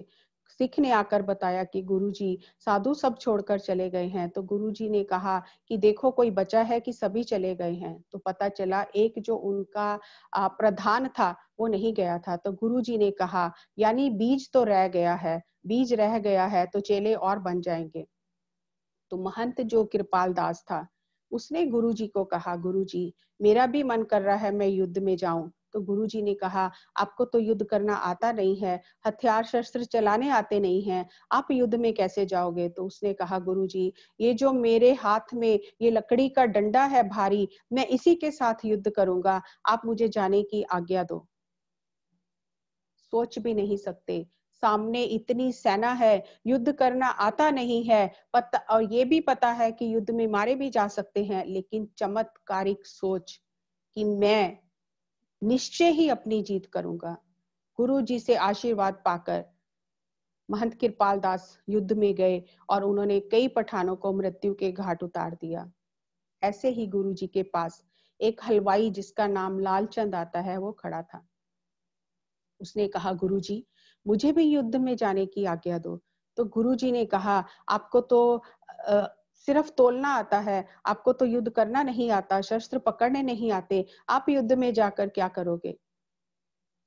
C: सिख ने आकर बताया कि गुरुजी साधु सब छोड़कर चले गए हैं, तो गुरुजी ने कहा कि देखो कोई बचा है कि सभी चले गए हैं। तो पता चला एक जो उनका प्रधान था वो नहीं गया था। तो गुरुजी ने कहा यानी बीज तो रह गया है, बीज रह गया है तो चेले और बन जाएंगे। तो महंत जो कृपाल दास था उसने गुरुजी को कहा, गुरुजी मेरा भी मन कर रहा है मैं युद्ध में जाऊं। तो गुरुजी ने कहा आपको तो युद्ध करना आता नहीं है, हथियार शस्त्र चलाने आते नहीं हैं, आप युद्ध में कैसे जाओगे। तो उसने कहा गुरुजी ये जो मेरे हाथ में ये लकड़ी का डंडा है भारी, मैं इसी के साथ युद्ध करूंगा, आप मुझे जाने की आज्ञा दो। सोच भी नहीं सकते, सामने इतनी सेना है, युद्ध करना आता नहीं है, पता और ये भी पता है कि युद्ध में मारे भी जा सकते हैं, लेकिन चमत्कारिक सोच कि मैं निश्चय ही अपनी जीत करूंगा। गुरु जी से आशीर्वाद पाकर महंत कृपाल दास युद्ध में गए और उन्होंने कई पठानों को मृत्यु के घाट उतार दिया। ऐसे ही गुरु जी के पास एक हलवाई जिसका नाम लालचंद आता है वो खड़ा था। उसने कहा गुरुजी मुझे भी युद्ध में जाने की आज्ञा दो। तो गुरुजी ने कहा आपको तो सिर्फ तोलना आता है, आपको तो युद्ध करना नहीं आता, शस्त्र पकड़ने नहीं आते, आप युद्ध में जाकर क्या करोगे।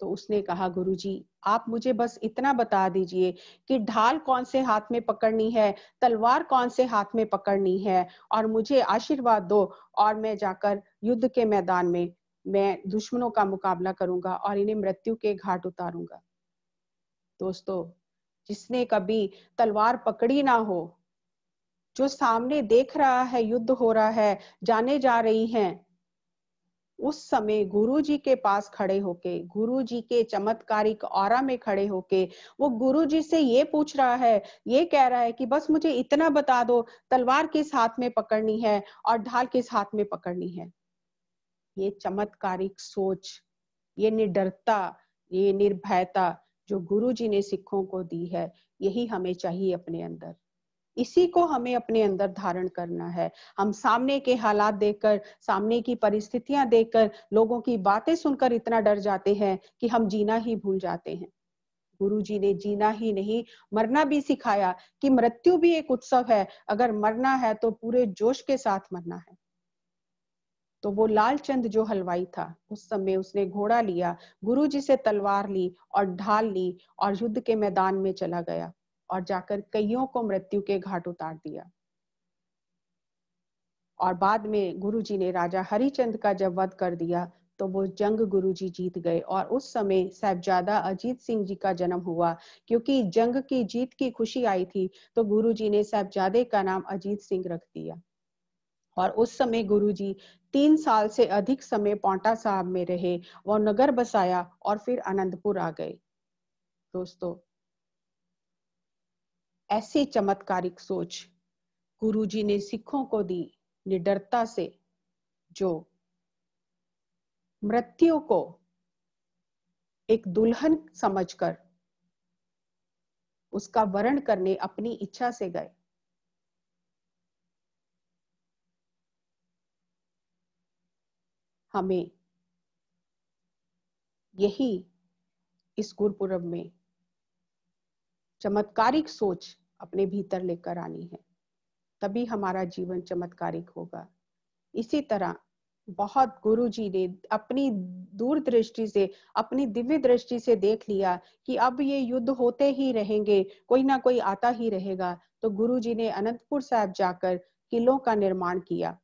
C: तो उसने कहा गुरुजी आप मुझे बस इतना बता दीजिए कि ढाल कौन से हाथ में पकड़नी है, तलवार कौन से हाथ में पकड़नी है, और मुझे आशीर्वाद दो और मैं जाकर युद्ध के मैदान में मैं दुश्मनों का मुकाबला करूंगा और इन्हें मृत्यु के घाट उतारूंगा। दोस्तों जिसने कभी तलवार पकड़ी ना हो, जो सामने देख रहा है युद्ध हो रहा है, जाने जा रही हैं, उस समय गुरुजी के पास खड़े होके, गुरुजी के चमत्कारिक ऑरा में खड़े होके वो गुरुजी से ये पूछ रहा है, ये कह रहा है कि बस मुझे इतना बता दो तलवार किस हाथ में पकड़नी है और ढाल किस हाथ में पकड़नी है। ये चमत्कारिक सोच, ये निडरता, ये निर्भयता जो गुरुजी ने सिखों को दी है, यही हमें चाहिए अपने अंदर। इसी को हमें अपने अंदर धारण करना है। हम सामने के हालात देखकर, सामने की परिस्थितियां देखकर, लोगों की बातें सुनकर इतना डर जाते हैं कि हम जीना ही भूल जाते हैं। गुरुजी ने जीना ही नहीं मरना भी सिखाया कि मृत्यु भी एक उत्सव है, अगर मरना है तो पूरे जोश के साथ मरना है। तो वो लालचंद जो हलवाई था उस समय उसने घोड़ा लिया, गुरुजी से तलवार ली और ढाल ली और युद्ध के मैदान में चला गया और जाकर कईयों को मृत्यु के घाट उतार दिया। और बाद में गुरुजी ने राजा हरिचंद का जब वध कर दिया तो वो जंग गुरुजी जीत गए और उस समय साहिबजादा अजीत सिंह जी का जन्म हुआ। क्योंकि जंग की जीत की खुशी आई थी तो गुरुजी ने साहिबजादे का नाम अजीत सिंह रख दिया। और उस समय गुरुजी 3 साल से अधिक समय पांवटा साहब में रहे, वो नगर बसाया और फिर आनंदपुर आ गए। दोस्तों ऐसी चमत्कारिक सोच गुरुजी ने सिखों को दी, निडरता से, जो मृत्यु को एक दुल्हन समझकर उसका वरण करने अपनी इच्छा से गए। हमें यही इस गुरुपुरब में चमत्कारिक सोच अपने भीतर लेकर आनी है, तभी हमारा जीवन चमत्कारिक होगा। इसी तरह बहुत गुरुजी ने अपनी दूरदृष्टि से, अपनी दिव्य दृष्टि से देख लिया कि अब ये युद्ध होते ही रहेंगे, कोई ना कोई आता ही रहेगा। तो गुरुजी ने अनंतपुर साहिब जाकर किलों का निर्माण किया।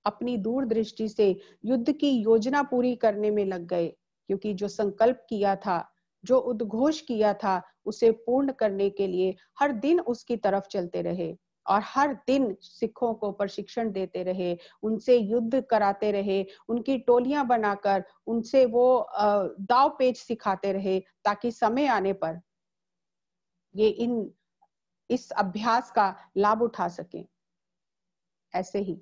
C: अपनी दूरदृष्टि से युद्ध की योजना पूरी करने में लग गए, क्योंकि जो संकल्प किया था, जो उद्घोष किया था, उसे पूर्ण करने के लिए हर दिन उसकी तरफ चलते रहे और हर दिन सिखों को प्रशिक्षण देते रहे, उनसे युद्ध कराते रहे, उनकी टोलियां बनाकर उनसे वो दाव पेच सिखाते रहे, ताकि समय आने पर ये इस अभ्यास का लाभ उठा सके। ऐसे ही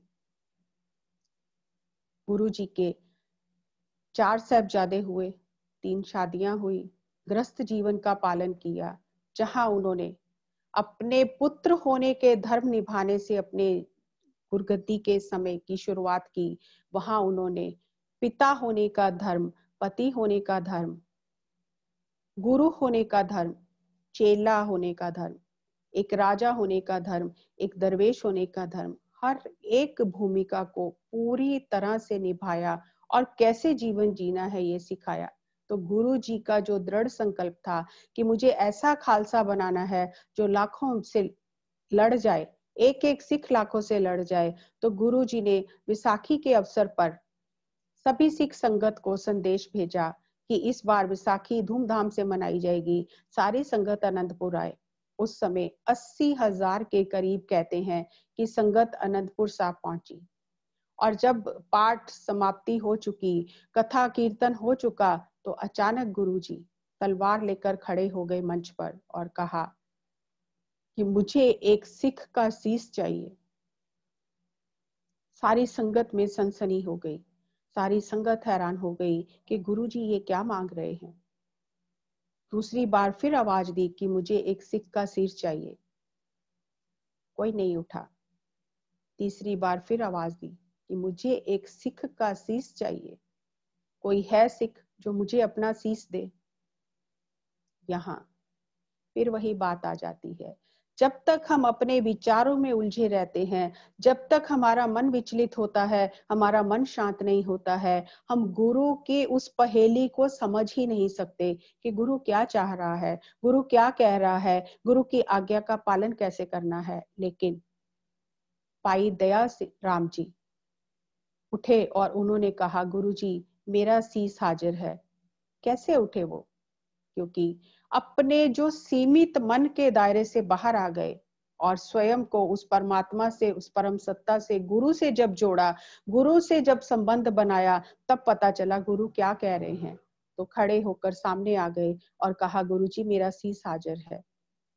C: गुरुजी के 4 साहिबजादे हुए, 3 शादियां हुई, गृहस्थ जीवन का पालन किया, जहां उन्होंने अपने पुत्र होने के धर्म निभाने से अपने गुरगद्दी के समय की शुरुआत की। वहां उन्होंने पिता होने का धर्म, पति होने का धर्म, गुरु होने का धर्म चेला होने का धर्म, एक राजा होने का धर्म, एक दरवेश होने का धर्म, हर एक भूमिका को पूरी तरह से निभाया और कैसे जीवन जीना है ये सिखाया। तो गुरु जी का जो दृढ़ संकल्प था कि मुझे ऐसा खालसा बनाना है जो लाखों से लड़ जाए, एक एक सिख लाखों से लड़ जाए, तो गुरु जी ने विसाखी के अवसर पर सभी सिख संगत को संदेश भेजा कि इस बार विसाखी धूमधाम से मनाई जाएगी, सारी संगत अनंतपुर आए। उस समय 80,000 के करीब कहते हैं कि संगत अनंतपुर साहब पहुंची। और जब पाठ समाप्ति हो चुकी, कथा कीर्तन हो चुका, तो अचानक गुरुजी तलवार लेकर खड़े हो गए मंच पर और कहा कि मुझे एक सिख का शीश चाहिए। सारी संगत में सनसनी हो गई, सारी संगत हैरान हो गई कि गुरुजी ये क्या मांग रहे हैं। दूसरी बार फिर आवाज दी कि मुझे एक सिख का सिर चाहिए, कोई नहीं उठा। तीसरी बार फिर आवाज दी कि मुझे एक सिख का शीश चाहिए, कोई है सिख जो मुझे अपना शीश दे। यहाँ फिर वही बात आ जाती है, जब तक हम अपने विचारों में उलझे रहते हैं, जब तक हमारा मन विचलित होता है, हमारा मन शांत नहीं होता है, हम गुरु की उस पहेली को समझ ही नहीं सकते कि गुरु क्या चाह रहा है, गुरु क्या कह रहा है, गुरु की आज्ञा का पालन कैसे करना है। लेकिन भाई दया राम जी उठे और उन्होंने कहा, गुरुजी मेरा शीश हाजिर है। कैसे उठे वो? क्योंकि अपने जो सीमित मन के दायरे से बाहर आ गए और स्वयं को उस परमात्मा से, उस परम सत्ता से, गुरु से जब जोड़ा, गुरु से जब संबंध बनाया, तब पता चला गुरु क्या कह रहे हैं। तो खड़े होकर सामने आ गए और कहा, गुरुजी मेरा शीश हाजिर है।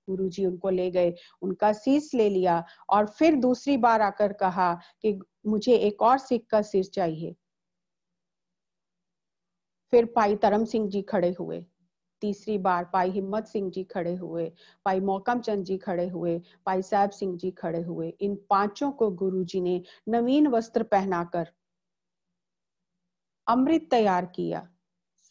C: गुरुजी उनको ले गए, उनका शीश ले लिया और फिर दूसरी बार आकर कहा कि मुझे एक और सिख का सिर चाहिए। फिर भाई धर्म सिंह जी खड़े हुए, तीसरी बार भाई हिम्मत सिंह जी खड़े हुए, भाई मौकम चंद जी खड़े हुए, भाई साहब सिंह जी खड़े हुए। इन पांचों को गुरुजी ने नवीन वस्त्र पहनाकर अमृत तैयार किया,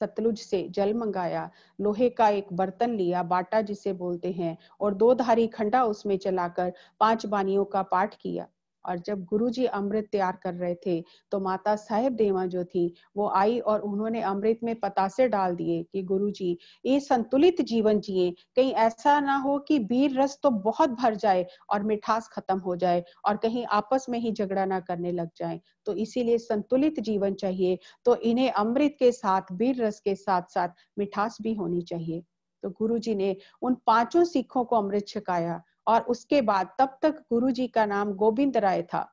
C: सतलुज से जल मंगाया, लोहे का एक बर्तन लिया, बाटा जिसे बोलते हैं, और 2 धारी खंडा उसमें चलाकर 5 बानियों का पाठ किया। और जब गुरुजी अमृत तैयार कर रहे थे, तो माता साहेब देवा जो थी वो आई और उन्होंने अमृत में पतासे डाल दिए कि गुरुजी ये संतुलित जीवन जिए, कहीं ऐसा ना हो कि वीर रस तो बहुत भर जाए और मिठास खत्म हो जाए और कहीं आपस में ही झगड़ा ना करने लग जाए। तो इसीलिए संतुलित जीवन चाहिए, तो इन्हें अमृत के साथ, वीर रस के साथ साथ मिठास भी होनी चाहिए। तो गुरुजी ने उन 5 सिखों को अमृत छकाया और उसके बाद, तब तक गुरुजी का नाम गोविंद राय था,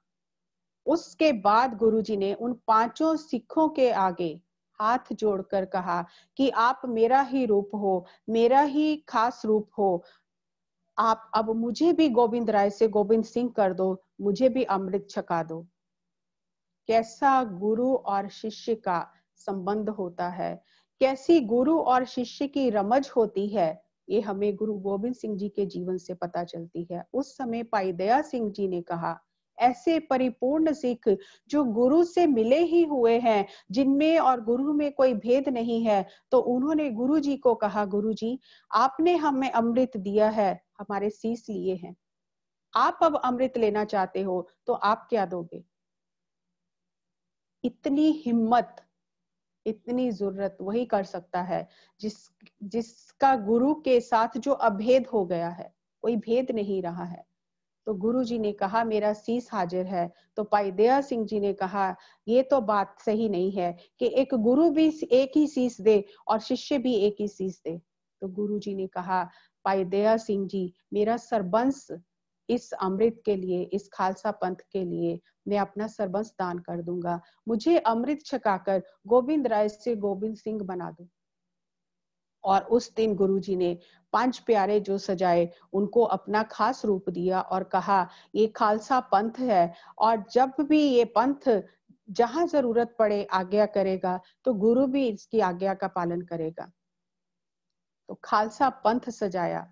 C: उसके बाद गुरुजी ने उन 5 सिखों के आगे हाथ जोड़कर कहा कि आप मेरा ही रूप हो, मेरा ही खास रूप हो, आप अब मुझे भी गोविंद राय से गोविंद सिंह कर दो, मुझे भी अमृत छका दो। कैसा गुरु और शिष्य का संबंध होता है, कैसी गुरु और शिष्य की रमज होती है, ये हमें गुरु गोविंद सिंह जी के जीवन से पता चलती है। उस समय भाई दया सिंह जी ने कहा, ऐसे परिपूर्ण सिख जो गुरु से मिले ही हुए हैं, जिनमें और गुरु में कोई भेद नहीं है, तो उन्होंने गुरु जी को कहा, गुरु जी आपने हमें अमृत दिया है, हमारे शीश लिए हैं, आप अब अमृत लेना चाहते हो तो आप क्या दोगे? इतनी हिम्मत, इतनी जरूरत वही कर सकता है जिसका गुरु के साथ जो अभेद हो गया है, कोई भेद नहीं रहा है। तो गुरु जी ने कहा मेरा शीश हाजिर है। तो भाई दया सिंह जी ने कहा ये तो बात सही नहीं है कि एक गुरु भी एक ही शीश दे और शिष्य भी एक ही शीश दे। तो गुरु जी ने कहा, भाई दया सिंह जी मेरा सर्वंश इस अमृत के लिए, इस खालसा पंथ के लिए मैं अपना सर्वंश दान कर दूंगा, मुझे अमृत छकाकर गोविंद राय से गोविंद सिंह बना दो। और उस दिन गुरुजी ने 5 प्यारे जो सजाए उनको अपना खास रूप दिया और कहा ये खालसा पंथ है और जब भी ये पंथ जहां जरूरत पड़े आज्ञा करेगा तो गुरु भी इसकी आज्ञा का पालन करेगा। तो खालसा पंथ सजाया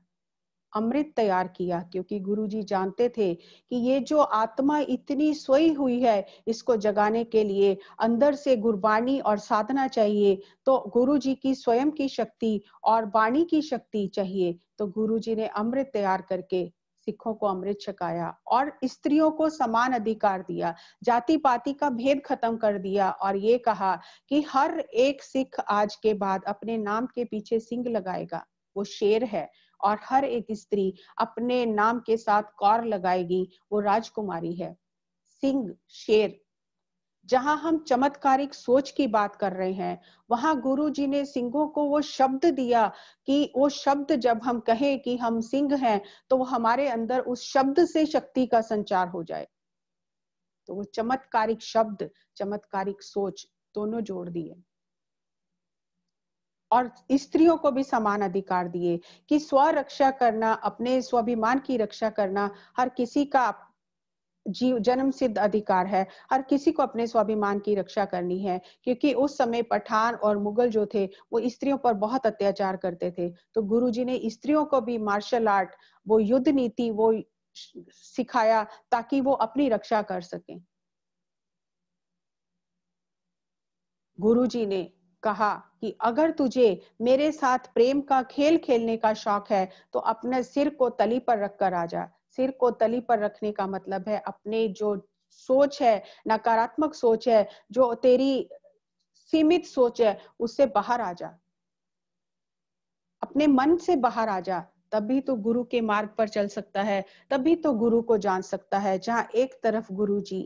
C: अमृत तैयार किया, क्योंकि गुरुजी जानते थे कि ये जो आत्मा इतनी सोई हुई है, इसको जगाने के लिए अंदर से गुरबाणी और साधना चाहिए। तो गुरुजी की स्वयं की शक्ति और वाणी की शक्ति चाहिए। तो गुरुजी ने अमृत तैयार करके सिखों को अमृत छकाया और स्त्रियों को समान अधिकार दिया, जाति पाति का भेद खत्म कर दिया और ये कहा कि हर एक सिख आज के बाद अपने नाम के पीछे सिंह लगाएगा, वो शेर है, और हर एक स्त्री अपने नाम के साथ कौर लगाएगी, वो राजकुमारी है। सिंह, शेर। जहां हम चमत्कारिक सोच की बात कर रहे हैं, वहां गुरुजी ने सिंहों को वो शब्द दिया कि वो शब्द जब हम कहें कि हम सिंह हैं, तो वो हमारे अंदर उस शब्द से शक्ति का संचार हो जाए। तो वो चमत्कारिक शब्द, चमत्कारिक सोच दोनों जोड़ दिए और स्त्रियों को भी समान अधिकार दिए कि स्व रक्षा करना, अपने स्वाभिमान की रक्षा करना हर किसी का जन्म सिद्ध अधिकार है। हर किसी को अपने स्वाभिमान की रक्षा करनी है, क्योंकि उस समय पठान और मुगल जो थे वो स्त्रियों पर बहुत अत्याचार करते थे। तो गुरुजी ने स्त्रियों को भी मार्शल आर्ट, वो युद्ध नीति वो सिखाया ताकि वो अपनी रक्षा कर सकें। गुरुजी ने कहा कि अगर तुझे मेरे साथ प्रेम का खेल खेलने का शौक है तो अपने सिर को तली पर रख कर आ जा। सिर को तली पर रखने का मतलब है अपने जो सोच है, नकारात्मक सोच है, जो तेरी सीमित सोच है, उससे बाहर आ जा, अपने मन से बाहर आ जा। तभी तो गुरु के मार्ग पर चल सकता है, तभी तो गुरु को जान सकता है। जहां एक तरफ गुरुजी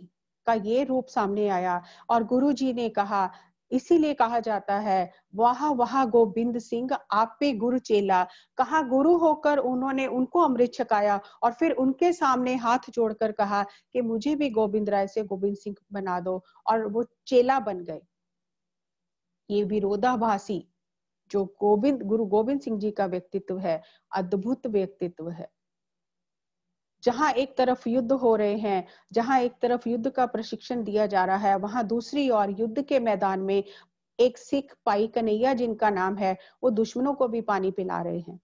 C: का ये रूप सामने आया और गुरुजी ने कहा, इसीलिए कहा जाता है वहां वहां गोविंद सिंह आप पे गुरु चेला। कहा गुरु होकर उन्होंने उनको अमृत छकाया और फिर उनके सामने हाथ जोड़कर कहा कि मुझे भी गोविंद राय से गोविंद सिंह बना दो, और वो चेला बन गए। ये विरोधाभासी जो गुरु गोविंद सिंह जी का व्यक्तित्व है, अद्भुत व्यक्तित्व है। जहां एक तरफ युद्ध हो रहे हैं, जहां एक तरफ युद्ध का प्रशिक्षण दिया जा रहा है, वहां दूसरी ओर युद्ध के मैदान में एक सिख भाई कन्हैया जिनका नाम है, वो दुश्मनों को भी पानी पिला रहे हैं।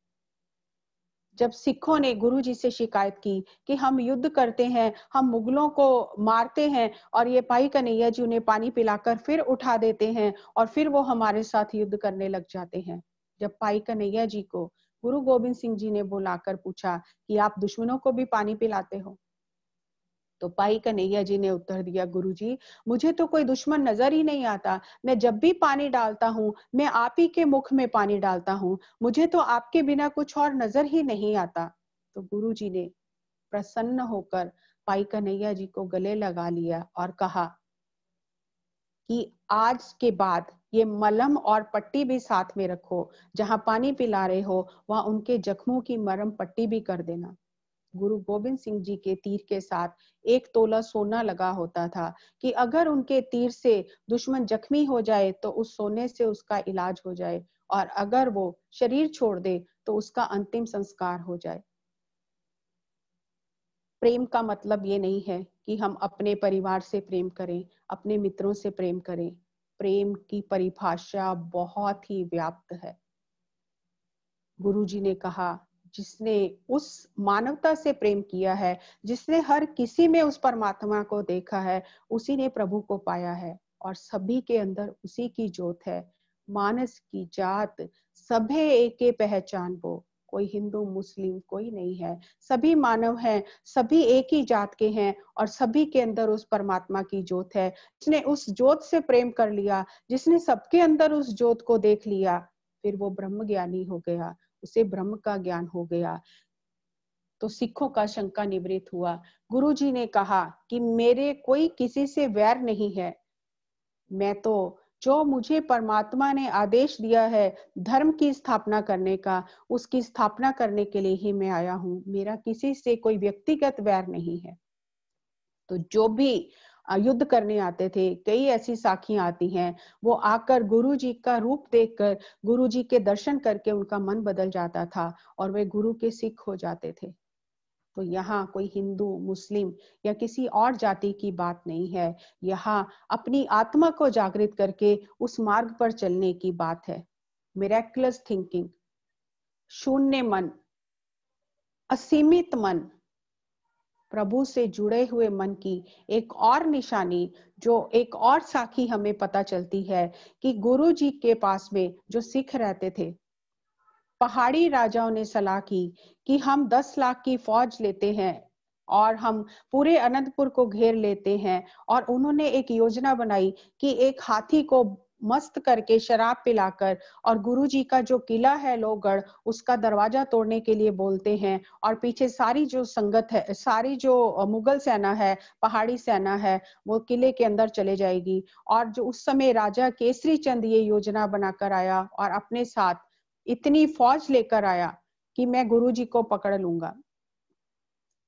C: जब सिखों ने गुरुजी से शिकायत की कि हम युद्ध करते हैं, हम मुगलों को मारते हैं और ये भाई कन्हैया जी उन्हें पानी पिलाकर फिर उठा देते हैं और फिर वो हमारे साथ युद्ध करने लग जाते हैं। जब भाई कन्हैया जी को गुरु गोविंद सिंह जी ने बुलाकर पूछा कि आप दुश्मनों को भी पानी पिलाते हो, तो भाई कन्हैया जी ने उत्तर दिया, गुरुजी मुझे तो कोई दुश्मन नजर ही नहीं आता। मैं जब भी पानी डालता हूँ, मैं आप ही के मुख में पानी डालता हूँ, मुझे तो आपके बिना कुछ और नजर ही नहीं आता। तो गुरुजी ने प्रसन्न होकर भाई कन्हैया जी को गले लगा लिया और कहा कि आज के बाद ये मलहम और पट्टी भी साथ में रखो, जहां पानी पिला रहे हो वहां उनके जख्मों की मरहम पट्टी भी कर देना। गुरु गोविंद सिंह जी के तीर के साथ 1 तोला सोना लगा होता था कि अगर उनके तीर से दुश्मन जख्मी हो जाए तो उस सोने से उसका इलाज हो जाए, और अगर वो शरीर छोड़ दे तो उसका अंतिम संस्कार हो जाए। प्रेम का मतलब ये नहीं है कि हम अपने परिवार से प्रेम करें, अपने मित्रों से प्रेम करें। प्रेम की परिभाषा बहुत ही व्याप्त है। गुरुजी ने कहा, जिसने उस मानवता से प्रेम किया है, जिसने हर किसी में उस परमात्मा को देखा है, उसी ने प्रभु को पाया है, और सभी के अंदर उसी की ज्योत है। मानस की जात सभे एके पहचान वो, कोई हिंदू मुस्लिम कोई नहीं है, सभी मानव हैं, सभी एक ही जात के हैं और सभी के अंदर उस परमात्मा की ज्योत है। जिसने उस ज्योत से प्रेम कर लिया, जिसने सबके अंदर उस ज्योत को देख लिया, फिर वो ब्रह्म ज्ञानी हो गया, उसे ब्रह्म का ज्ञान हो गया। तो सिखों का शंका निवृत्त हुआ। गुरुजी ने कहा कि मेरे कोई किसी से वैर नहीं है, मैं तो जो मुझे परमात्मा ने आदेश दिया है धर्म की स्थापना करने का, उसकी स्थापना करने के लिए ही मैं आया हूँ। मेरा किसी से कोई व्यक्तिगत वैर नहीं है। तो जो भी युद्ध करने आते थे, कई ऐसी साखियां आती हैं, वो आकर गुरुजी का रूप देखकर, गुरुजी के दर्शन करके उनका मन बदल जाता था और वे गुरु के सिख हो जाते थे। तो यहाँ कोई हिंदू मुस्लिम या किसी और जाति की बात नहीं है, यहाँ अपनी आत्मा को जागृत करके उस मार्ग पर चलने की बात है। मिरेक्युलस थिंकिंग, शून्य मन, असीमित मन, प्रभु से जुड़े हुए मन की एक और निशानी, जो एक और साखी हमें पता चलती है कि गुरु जी के पास में जो सिख रहते थे, पहाड़ी राजाओं ने सलाह की कि हम 10 लाख की फौज लेते हैं और हम पूरे अनंतपुर को घेर लेते हैं। और उन्होंने एक योजना बनाई कि एक हाथी को मस्त करके शराब पिलाकर और गुरुजी का जो किला है लोहगढ़, उसका दरवाजा तोड़ने के लिए बोलते हैं। और पीछे सारी जो संगत है, सारी जो मुगल सेना है, पहाड़ी सेना है, वो किले के अंदर चले जाएगी। और जो उस समय राजा केसरी चंद ये योजना बनाकर आया और अपने साथ इतनी फौज लेकर आया कि मैं गुरुजी को पकड़ लूंगा।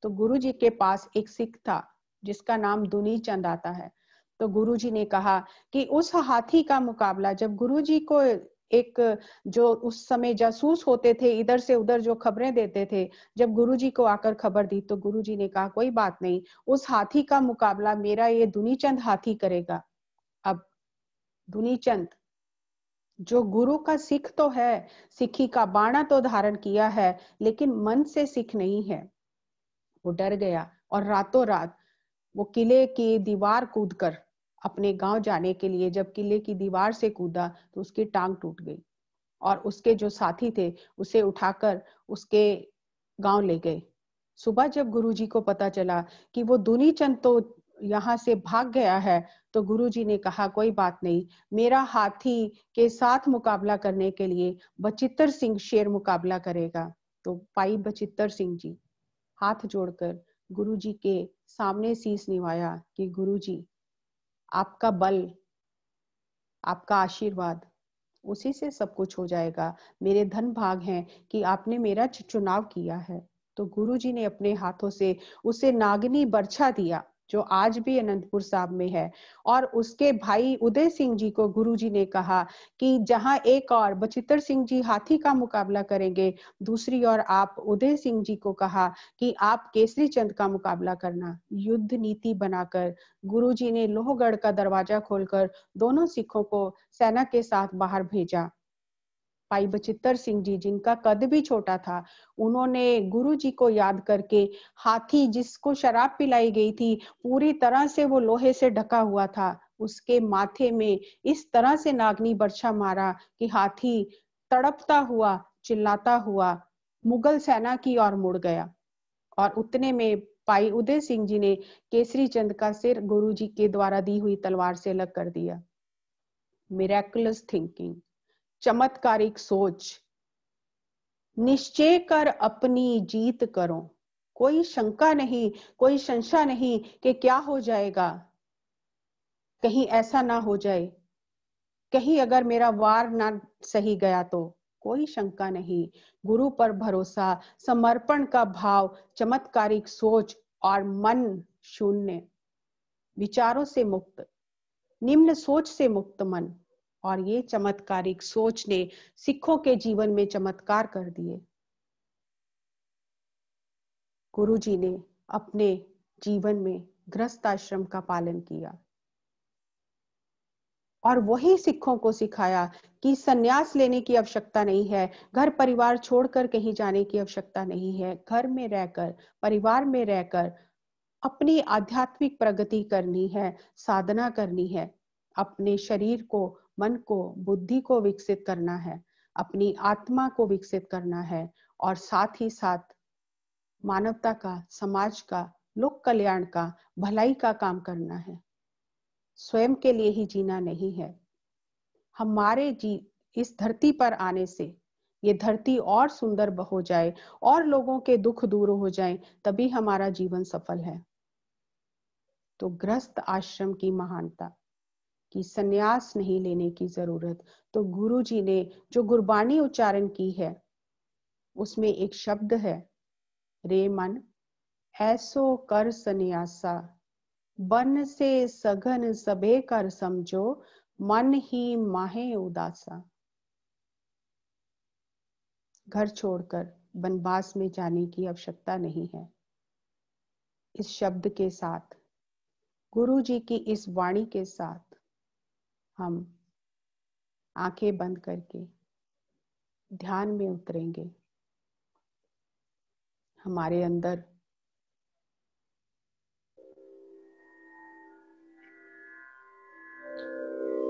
C: तो गुरुजी के पास एक सिख था जिसका नाम दुनी चंद आता है। तो गुरुजी ने कहा कि उस हाथी का मुकाबला, जब गुरुजी को एक जो उस समय जासूस होते थे, इधर से उधर जो खबरें देते थे, जब गुरुजी को आकर खबर दी तो गुरुजी ने कहा कोई बात नहीं, उस हाथी का मुकाबला मेरा ये दुनी चंद हाथी करेगा। अब दुनी चंद जो गुरु का सिख तो है, सिखी का बाणा तो धारण किया है, लेकिन मन से सिख नहीं है। वो डर गया और रातों रात वो किले की दीवार कूदकर अपने गांव जाने के लिए, जब किले की दीवार से कूदा तो उसकी टांग टूट गई और उसके जो साथी थे उसे उठाकर उसके गांव ले गए। सुबह जब गुरुजी को पता चला कि वो दुनी चंद तो यहाँ से भाग गया है, तो गुरुजी ने कहा कोई बात नहीं, मेरा हाथी के साथ मुकाबला करने के लिए बचित्तर सिंह शेर मुकाबला करेगा। तो भाई बचित्तर सिंह जी हाथ जोड़कर गुरुजी के सामने शीश निवाया कि गुरुजी, आपका बल, आपका आशीर्वाद, उसी से सब कुछ हो जाएगा। मेरे धन भाग हैं कि आपने मेरा चुनाव किया है। तो गुरुजी ने अपने हाथों से उसे नागनी बरछा दिया, जो आज भी अनंतपुर साहब में है। और उसके भाई उदय सिंह जी को गुरुजी ने कहा कि जहां एक और बचित्तर सिंह जी हाथी का मुकाबला करेंगे, दूसरी ओर आप उदय सिंह जी को कहा कि आप केसरी चंद का मुकाबला करना। युद्ध नीति बनाकर गुरुजी ने लोहगढ़ का दरवाजा खोलकर दोनों सिखों को सेना के साथ बाहर भेजा। भाई बचित्तर सिंह जी, जिनका कद भी छोटा था, उन्होंने गुरु जी को याद करके हाथी जिसको शराब पिलाई गई थी, पूरी तरह से वो लोहे से ढका हुआ था, उसके माथे में इस तरह से नागनी बरछा मारा कि हाथी तड़पता हुआ, चिल्लाता हुआ मुगल सेना की ओर मुड़ गया। और उतने में भाई उदय सिंह जी ने केसरी चंद का सिर गुरु जी के द्वारा दी हुई तलवार से अलग कर दिया। मिरेकुलस थिंकिंग, चमत्कारिक सोच, निश्चय कर अपनी जीत करो। कोई शंका नहीं, कोई संशय नहीं कि क्या हो जाएगा, कहीं ऐसा ना हो जाए, कहीं अगर मेरा वार ना सही गया तो। कोई शंका नहीं, गुरु पर भरोसा, समर्पण का भाव, चमत्कारिक सोच और मन शून्य, विचारों से मुक्त, निम्न सोच से मुक्त मन। और ये चमत्कारिक सोच ने सिखों के जीवन में चमत्कार कर दिए। गुरु जी ने अपने जीवन में गृहस्थ आश्रम का पालन किया और वही सिखों को सिखाया कि संन्यास लेने की आवश्यकता नहीं है, घर परिवार छोड़कर कहीं जाने की आवश्यकता नहीं है। घर में रहकर, परिवार में रहकर अपनी आध्यात्मिक प्रगति करनी है, साधना करनी है, अपने शरीर को, मन को, बुद्धि को विकसित करना है, अपनी आत्मा को विकसित करना है और साथ ही साथ मानवता का, समाज का, लोक कल्याण का, भलाई का काम करना है। स्वयं के लिए ही जीना नहीं है। हमारे इस धरती पर आने से ये धरती और सुंदर हो जाए और लोगों के दुख दूर हो जाएं, तभी हमारा जीवन सफल है। तो गृहस्थ आश्रम की महानता, कि संन्यास नहीं लेने की जरूरत। तो गुरु जी ने जो गुरबानी उच्चारण की है, उसमें एक शब्द है, रे मन ऐसो कर संन्यासा, बन से सघन सबे कर समझो, मन ही माहे उदासा। घर छोड़कर वनवास में जाने की आवश्यकता नहीं है। इस शब्द के साथ, गुरु जी की इस वाणी के साथ हम आंखें बंद करके ध्यान में उतरेंगे। हमारे अंदर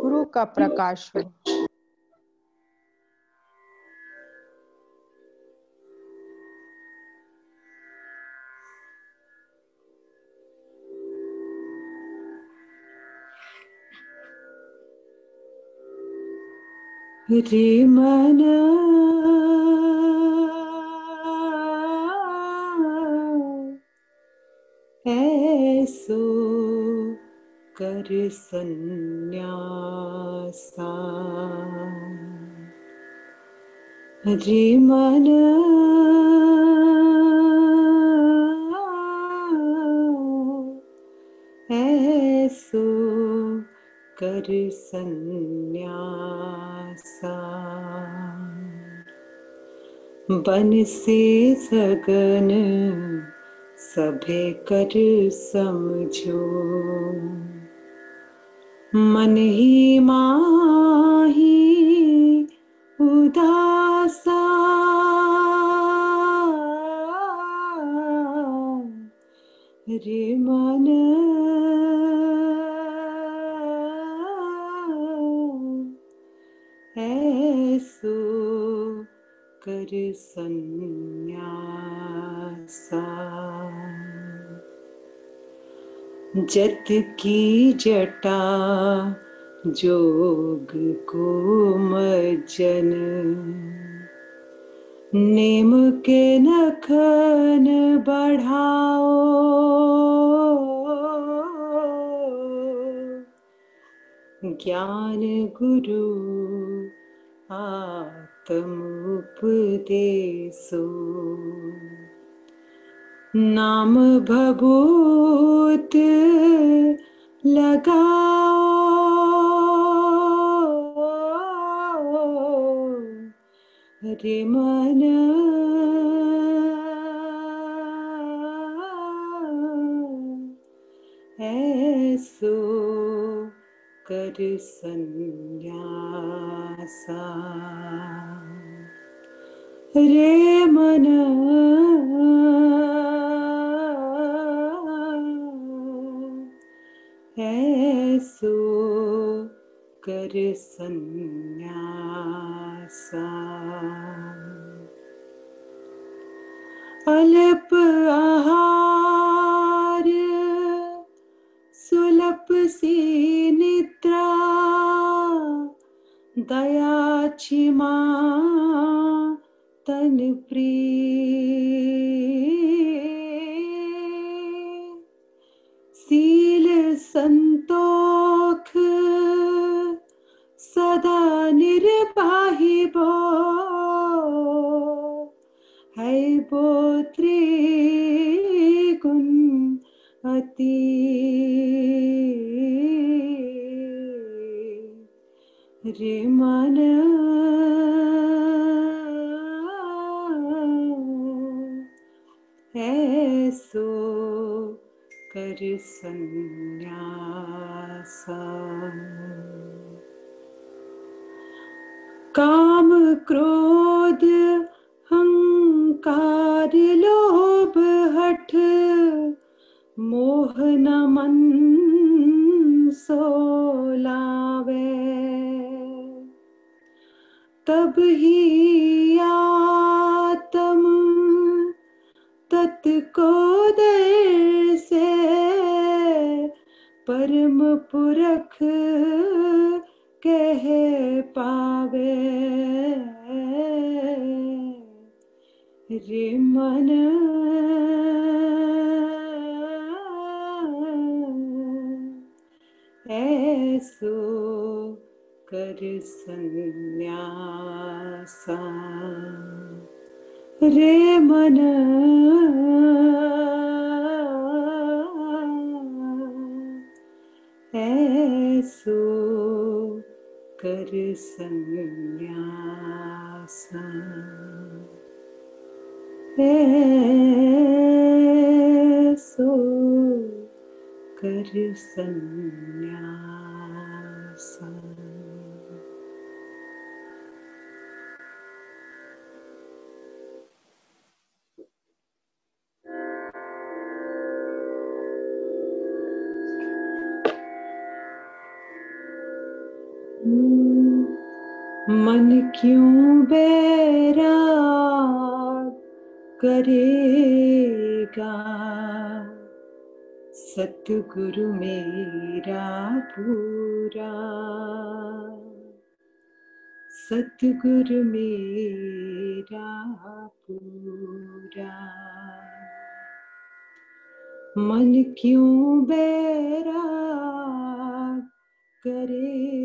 C: गुरु का प्रकाश हो।
D: रे मन ऐसो कर सन्यासा, रे मन ऐसो कर सन्यासा, बन से सगन सभे कर समझो, मन ही माही उदासा, रे मन ऐसो कर सन्यासा, जत की जटा जोग को मज्जन, नेम के नखन बढ़ाओ, ज्ञान गुरु आत्म उपदेशो, नाम भभूत लगाओ, रे मन ऐसो कर सन्यासा, रे मन ऐसो कर सन्यासा, अल्प आहार सुलभ सी निद्रा, दया क्षमा तन प्रिय, सील संतोख सदा निर्वाहिबो, है बो त्रिगुण अति, रे मन ऐसो कर सन्यासा, काम क्रोध हंकार लोभ हठ, मोह न मन सो लावे, तब ही आत्म तत् को से परम पुरख कह पावे, रे मन ऐसो कर सन्यासा, रे मन ऐसो कर सन्यासा, ऐसो कर सन्यासा। मन क्यों बैराग करेगा, सतगुरु मेरा पूरा, सतगुरु मेरा पूरा। मन क्यों बैराग करेगा,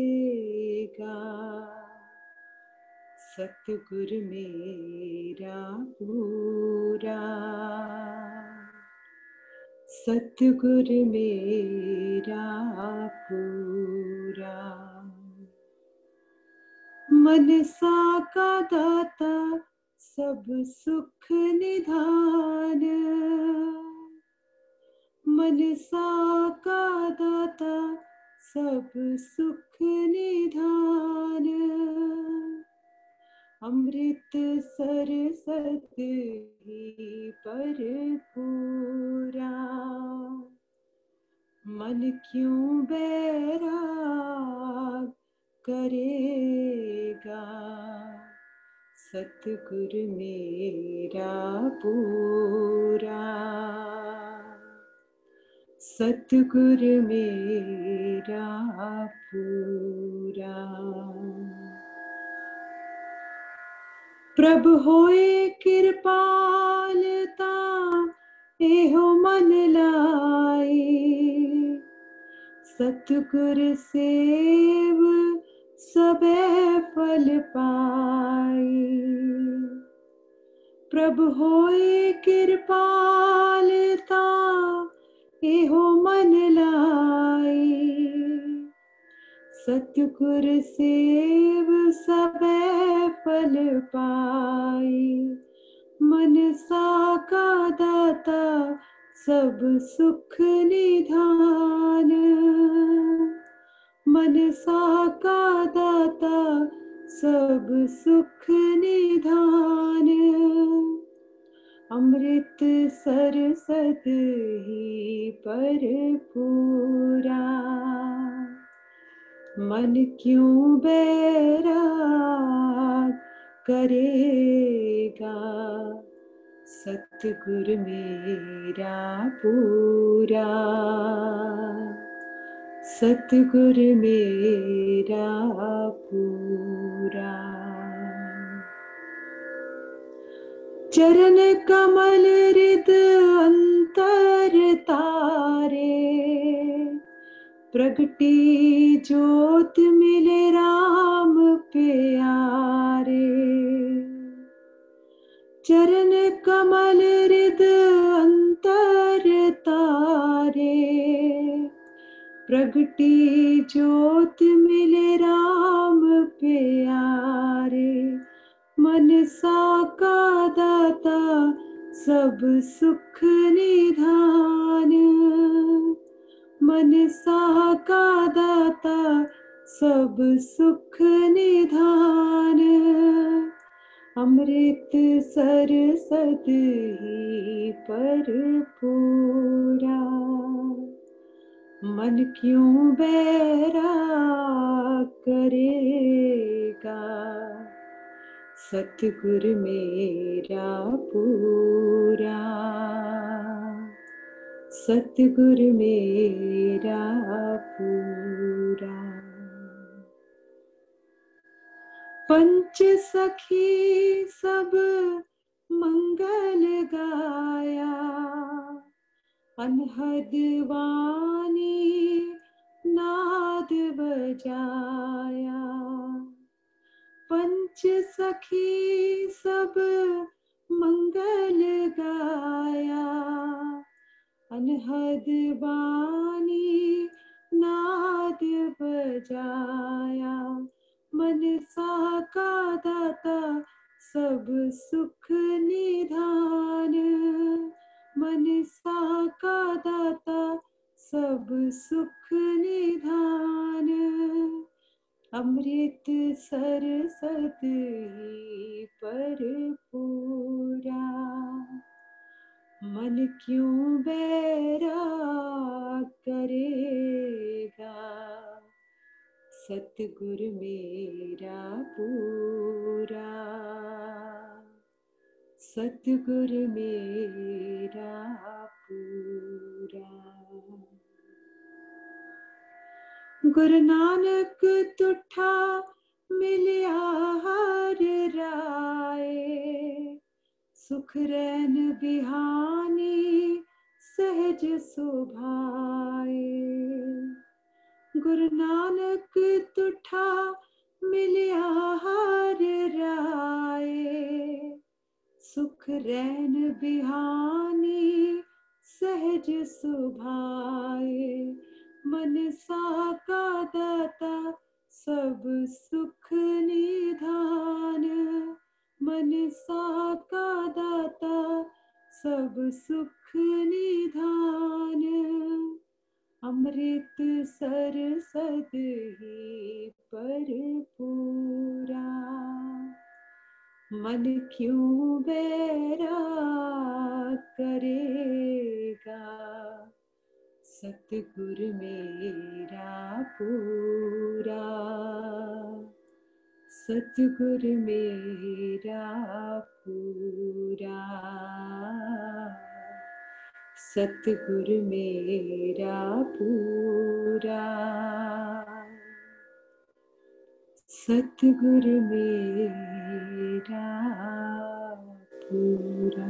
D: सतगुरु मेरा पूरा, सतगुरु मेरा पूरा। मनसा का दाता सब सुख निधान, मनसा का दाता सब सुख निधान। अमृत सरसत ही पर पूरा, मन क्यों बैराग करेगा, सतगुरु मेरा पूरा, सतगुरु मेरा पूरा। प्रभु होए कृपालता एहो मन लाए, सतगुर सेव सबे फल पाए। प्रभु होए कृपालता एहो मन लाए, सतगुर सेव सबे फल पाए। मनसा का दाता सब सुख निधान, मनसा का दाता सब सुख निधान। अमृत सरसत ही पर पूरा, मन क्यों बैराग करेगा, सतगुर मेरा पूरा, सतगुर मेरा पूरा। चरण कमल हृद अंतर तारे, प्रगटी ज्योत मिले राम प्यारे। चरण कमल हृद अंतर तारे, प्रगटी ज्योत मिले राम प्यारे। मनसा का दाता सब सुख निधान, मनसा का दाता सब सुख निधान। अमृत सरसत ही पर पूरा, मन क्यों बैराग करेगा, सतगुर मेरा पूरा, सतगुर मेरा पूरा। पंच सखी सब मंगल गाया, अनहद वाणी नाद बजाया। पंच सखी सब मंगल गाया, अनहद वाणी नाद बजाया। मनसा का दाता सब सुख निधान, मनसा का दाता सब सुख निधान। अमृत सरसत ही पर पूरा, मन क्यों बैराग करेगा, सतगुर मेरा पूरा, सतगुर मेरा पूरा। गुरु नानक तुठा मिलिया हर राय, सुख रैन बिहानी सहज सुभाए। गुरु नानक तुठा मिलिया हर राय, सुख रैन बिहानी सहज सुभाए। मन साका दाता सब सुख निधान, मन साका दाता सब सुख निधान। अमृत सरसद ही भरपूरा, मन क्यों बैरा करेगा। सतगुर मेरा पूरा, सतगुर मेरा पूरा, सतगुर मेरा पूरा, सतगुर मेरा पूरा।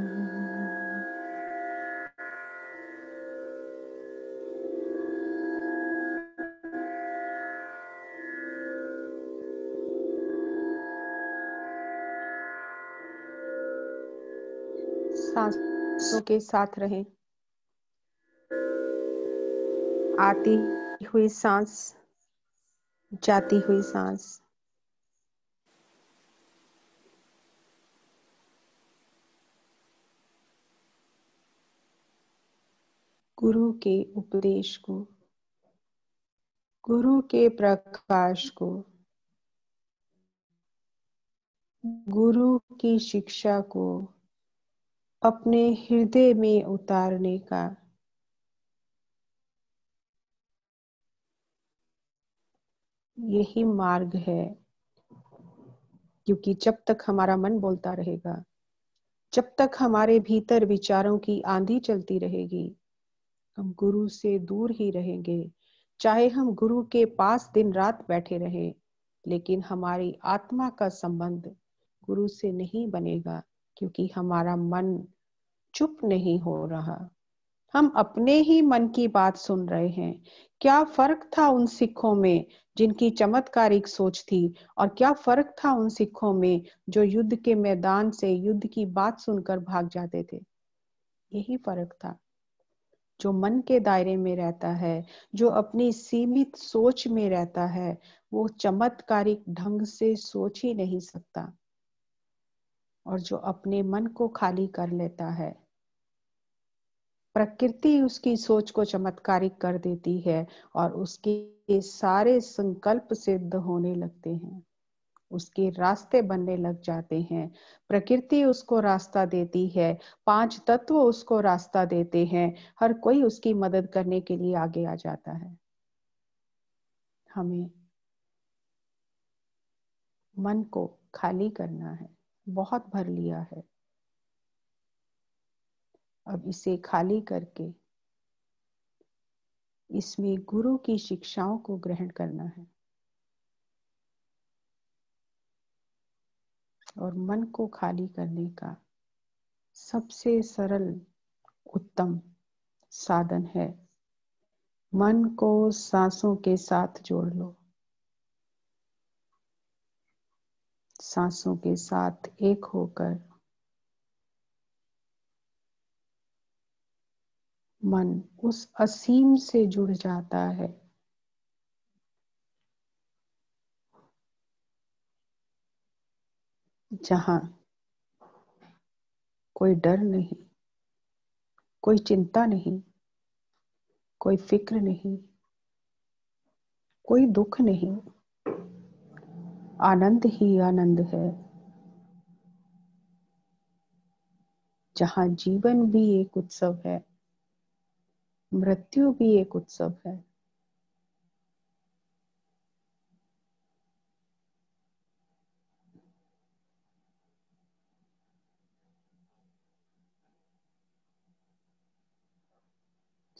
C: सांसों के साथ रहें। आती हुई सांस, जाती हुई सांस। गुरु के उपदेश को, गुरु के प्रकाश को, गुरु की शिक्षा को अपने हृदय में उतारने का यही मार्ग है। क्योंकि जब तक हमारा मन बोलता रहेगा, जब तक हमारे भीतर विचारों की आंधी चलती रहेगी, हम गुरु से दूर ही रहेंगे। चाहे हम गुरु के पास दिन रात बैठे रहें, लेकिन हमारी आत्मा का संबंध गुरु से नहीं बनेगा, क्योंकि हमारा मन चुप नहीं हो रहा। हम अपने ही मन की बात सुन रहे हैं। क्या फर्क था उन सिखों में जिनकी चमत्कारिक सोच थी, और क्या फर्क था उन सिखों में जो युद्ध के मैदान से युद्ध की बात सुनकर भाग जाते थे। यही फर्क था। जो मन के दायरे में रहता है, जो अपनी सीमित सोच में रहता है, वो चमत्कारिक ढंग से सोच ही नहीं सकता। और जो अपने मन को खाली कर लेता है, प्रकृति उसकी सोच को चमत्कारिक कर देती है और उसके सारे संकल्प सिद्ध होने लगते हैं, उसके रास्ते बनने लग जाते हैं। प्रकृति उसको रास्ता देती है, 5 तत्व उसको रास्ता देते हैं, हर कोई उसकी मदद करने के लिए आगे आ जाता है। हमें मन को खाली करना है, बहुत भर लिया है। अब इसे खाली करके इसमें गुरु की शिक्षाओं को ग्रहण करना है और मन को खाली करने का सबसे सरल उत्तम साधन है, मन को सांसों के साथ जोड़ लो। सांसों के साथ एक होकर मन उस असीम से जुड़ जाता है जहां कोई डर नहीं, कोई चिंता नहीं, कोई फिक्र नहीं, कोई दुख नहीं, आनंद ही आनंद है। जहां जीवन भी एक उत्सव है, मृत्यु भी एक उत्सव है।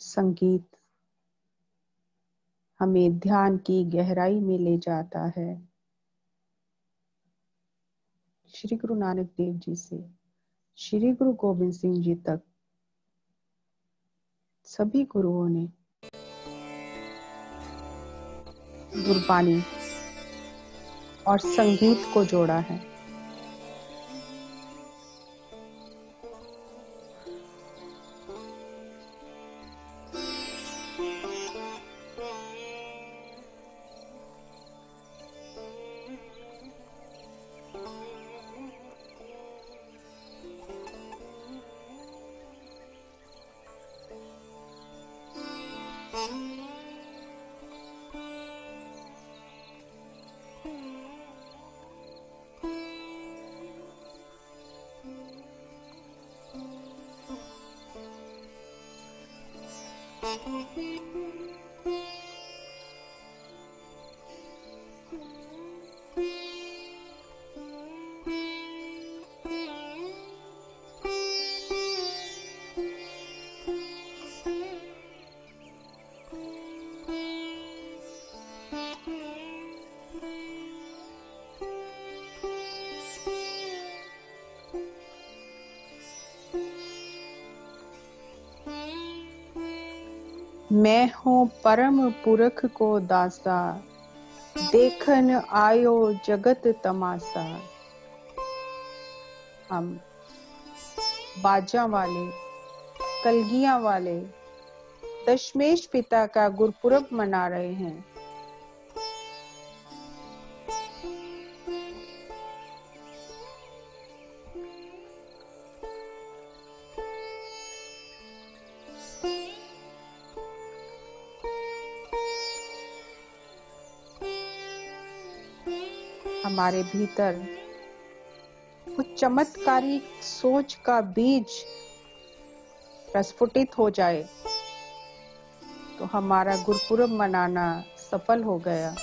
C: संगीत हमें ध्यान की गहराई में ले जाता है। श्री गुरु नानक देव जी से श्री गुरु गोविंद सिंह जी तक सभी गुरुओं ने गुरबानी और संगीत को जोड़ा है। मैं हूँ परम पुरख को दासा, देखन आयो जगत तमाशा। हम बाजा वाले, कलगियां वाले दशमेश पिता का गुरपुरब मना रहे हैं। हमारे भीतर कुछ चमत्कारी सोच का बीज प्रस्फुटित हो जाए तो हमारा गुरपुरब मनाना सफल हो गया।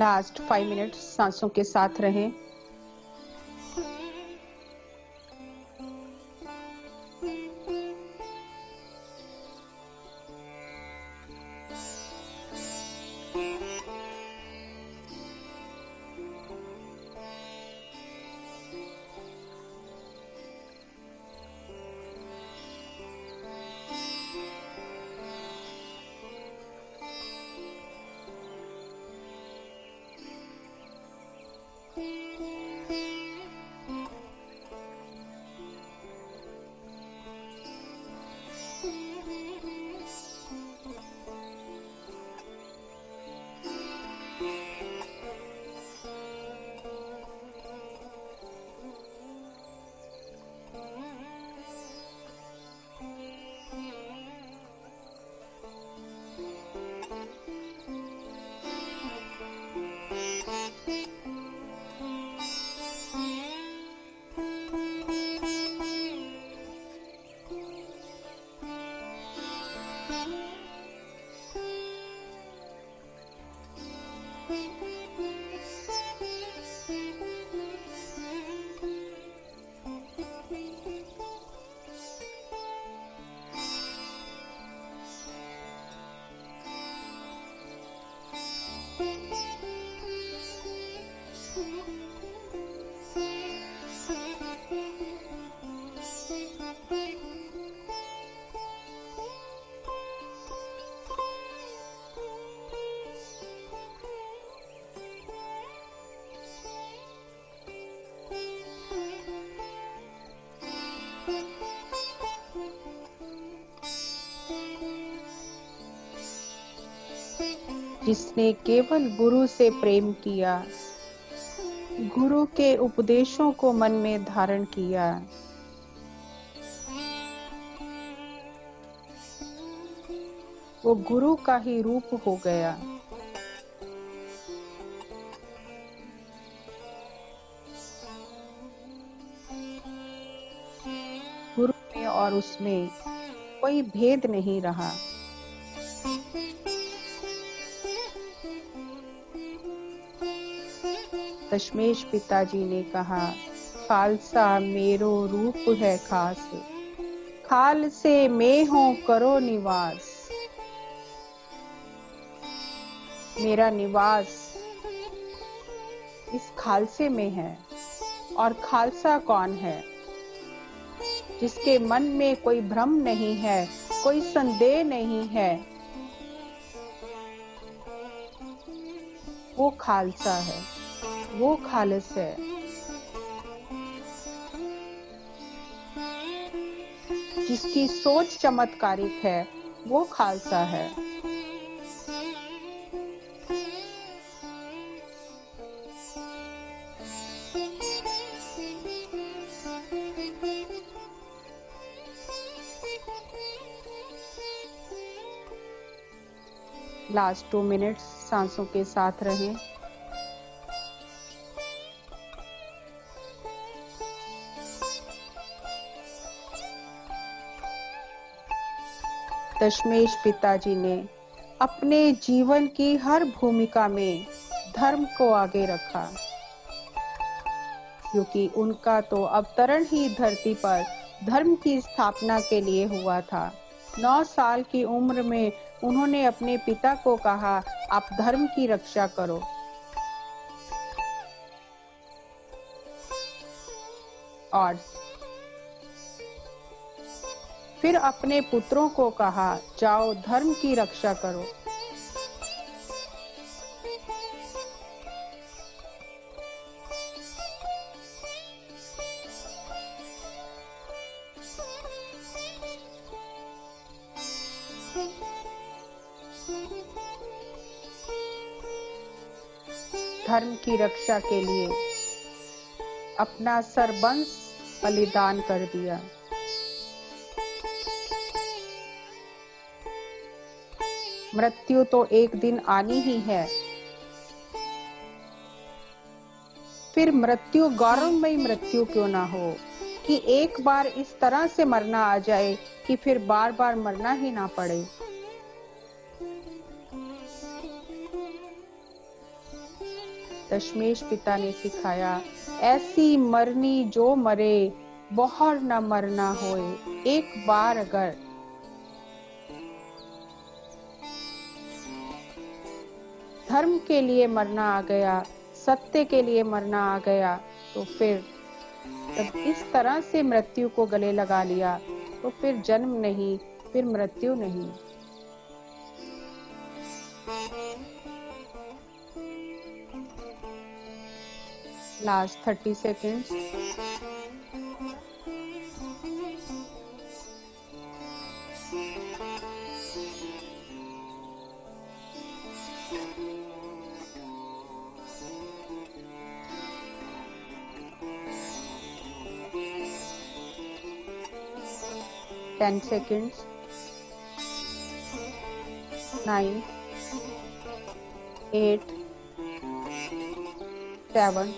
C: लास्ट 5 मिनट सांसों के साथ रहें। जिसने केवल गुरु से प्रेम किया, गुरु के उपदेशों को मन में धारण किया, वो गुरु का ही रूप हो गया। गुरु में और उसमें कोई भेद नहीं रहा। दशमेश पिताजी ने कहा, खालसा मेरो रूप है खास, खाल से मैं हो करो निवास। मेरा निवास इस खालसे में है। और खालसा कौन है? जिसके मन में कोई भ्रम नहीं है, कोई संदेह नहीं है, वो खालसा है, वो खालिस है। जिसकी सोच चमत्कारिक है, वो खालसा है। लास्ट 2 मिनट्स सांसों के साथ रहें। दशमेश पिताजी ने अपने जीवन की हर भूमिका में धर्म को आगे रखा, क्योंकि उनका तो अवतरण ही धरती पर धर्म की स्थापना के लिए हुआ था। 9 साल की उम्र में उन्होंने अपने पिता को कहा, आप धर्म की रक्षा करो। और फिर अपने पुत्रों को कहा, जाओ धर्म की रक्षा करो। धर्म की रक्षा के लिए अपना सर्वंश बलिदान कर दिया। मृत्यु तो एक दिन आनी ही है। फिर मृत्यु गौरवमयी मृत्यु क्यों ना हो कि एक बार इस तरह से मरना आ जाए कि फिर बार बार मरना ही ना पड़े। दशमेश पिता ने सिखाया, ऐसी मरनी जो मरे बहुर न मरना होए। एक बार अगर धर्म के लिए मरना आ गया, सत्य के लिए मरना आ गया, तो फिर जब इस तरह से मृत्यु को गले लगा लिया तो फिर जन्म नहीं, फिर मृत्यु नहीं। Last 30 seconds. Ten seconds. 9, 8, 7,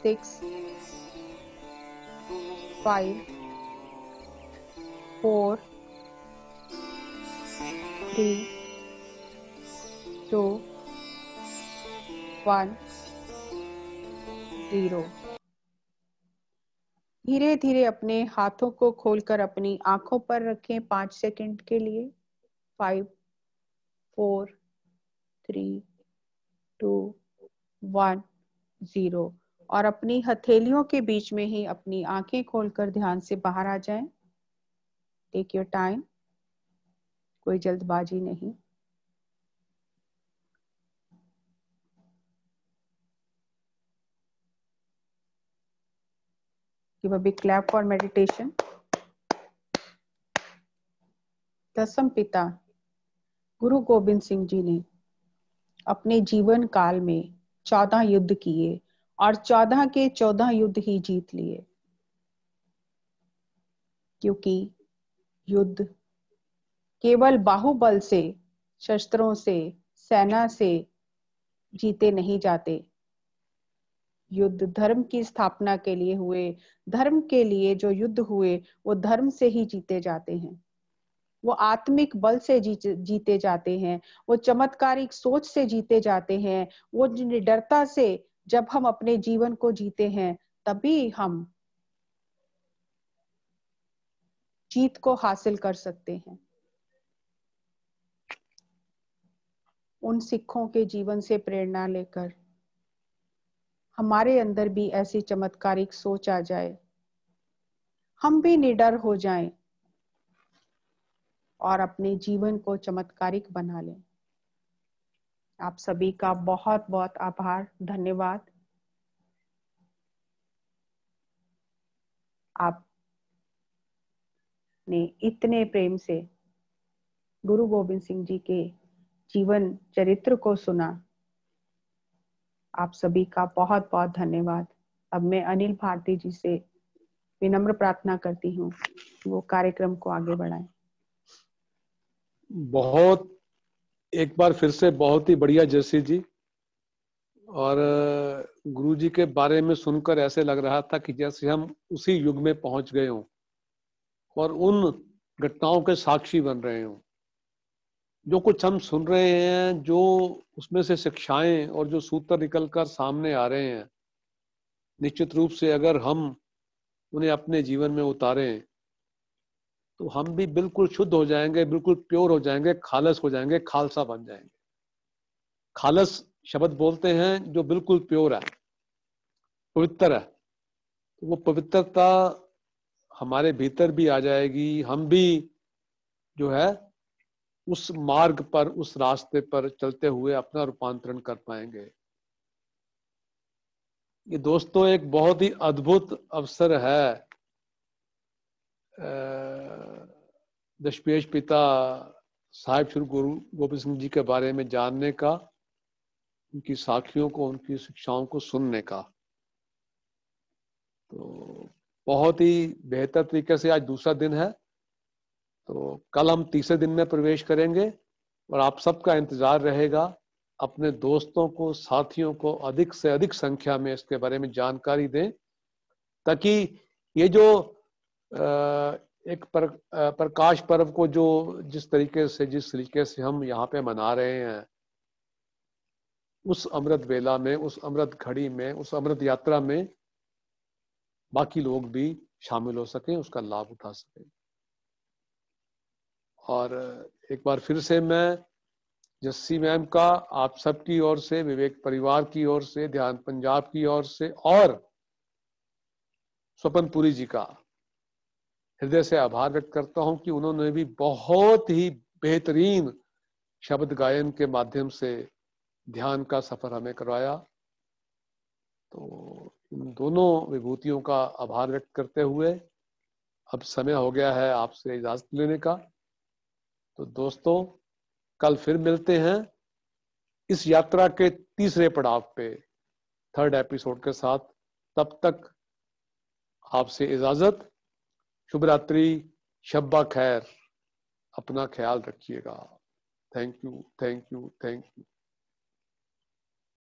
C: 6, 5, 4, 3, 2, 1, 0। धीरे धीरे अपने हाथों को खोलकर अपनी आंखों पर रखें 5 सेकंड के लिए। 5, 4, 3, 2, 1, 0। और अपनी हथेलियों के बीच में ही अपनी आंखें खोलकर ध्यान से बाहर आ जाएं। टेक योर टाइम, कोई जल्दबाजी नहीं। Give a big clap for meditation. दसम पिता गुरु गोबिंद सिंह जी ने अपने जीवन काल में 14 युद्ध किए और 14 के 14 युद्ध ही जीत लिए, क्योंकि युद्ध केवल बाहुबल से, शस्त्रों से, सेना से जीते नहीं जाते। युद्ध धर्म की स्थापना के लिए हुए, धर्म के लिए जो युद्ध हुए वो धर्म से ही जीते जाते हैं। वो आत्मिक बल से जीते जाते हैं, वो चमत्कारिक सोच से जीते जाते हैं, वो निडरता से जब हम अपने जीवन को जीते हैं तभी हम जीत को हासिल कर सकते हैं। उन सिखों के जीवन से प्रेरणा लेकर हमारे अंदर भी ऐसी चमत्कारिक सोच आ जाए, हम भी निडर हो जाएं और अपने जीवन को चमत्कारिक बना लें। आप सभी का बहुत बहुत आभार, धन्यवाद। आप ने इतने प्रेम से गुरु गोबिंद सिंह जी के जीवन चरित्र को सुना। आप सभी का बहुत बहुत धन्यवाद। अब मैं अनिल भारती जी से विनम्र प्रार्थना करती हूँ कि वो कार्यक्रम को आगे बढ़ाएं।
A: बहुत एक बार फिर से बहुत ही बढ़िया जस्सी जी। और गुरु जी के बारे में सुनकर ऐसे लग रहा था कि जैसे हम उसी युग में पहुंच गए हों और उन घटनाओं के साक्षी बन रहे हों। जो कुछ हम सुन रहे हैं, जो उसमें से शिक्षाएं और जो सूत्र निकलकर सामने आ रहे हैं, निश्चित रूप से अगर हम उन्हें अपने जीवन में उतारें तो हम भी बिल्कुल शुद्ध हो जाएंगे, बिल्कुल प्योर हो जाएंगे, खालस हो जाएंगे, खालसा बन जाएंगे। खालस शब्द बोलते हैं जो बिल्कुल प्योर है, पवित्र है। तो वो पवित्रता हमारे भीतर भी आ जाएगी, हम भी जो है उस मार्ग पर, उस रास्ते पर चलते हुए अपना रूपांतरण कर पाएंगे। ये दोस्तों एक बहुत ही अद्भुत अवसर है दशमेश पिता साहिब श्री गुरु गोबिंद सिंह जी के बारे में जानने का, उनकी साखियों को, उनकी शिक्षाओं को सुनने का। तो बहुत ही बेहतर तरीके से आज दूसरा दिन है, तो कल हम तीसरे दिन में प्रवेश करेंगे और आप सबका इंतजार रहेगा। अपने दोस्तों को, साथियों को अधिक से अधिक संख्या में इसके बारे में जानकारी दें, ताकि ये जो एक प्रकाश पर्व को जो जिस तरीके से हम यहाँ पे मना रहे हैं, उस अमृत वेला में, उस अमृत घड़ी में, उस अमृत यात्रा में बाकी लोग भी शामिल हो सकें, उसका लाभ उठा सकें। और एक बार फिर से मैं जस्सी मैम का, आप सबकी ओर से, विवेक परिवार की ओर से, ध्यान पंजाब की ओर से और स्वपनपुरी जी का हृदय से आभार व्यक्त करता हूं कि उन्होंने भी बहुत ही बेहतरीन शब्द गायन के माध्यम से ध्यान का सफर हमें करवाया। तो इन दोनों विभूतियों का आभार व्यक्त करते हुए अब समय हो गया है आपसे इजाजत लेने का। तो दोस्तों, कल फिर मिलते हैं इस यात्रा के तीसरे पड़ाव पे, थर्ड एपिसोड के साथ। तब तक आपसे इजाजत। शुभ रात्रि, शब्बा खैर, अपना ख्याल रखिएगा। Thank you, thank you, thank you.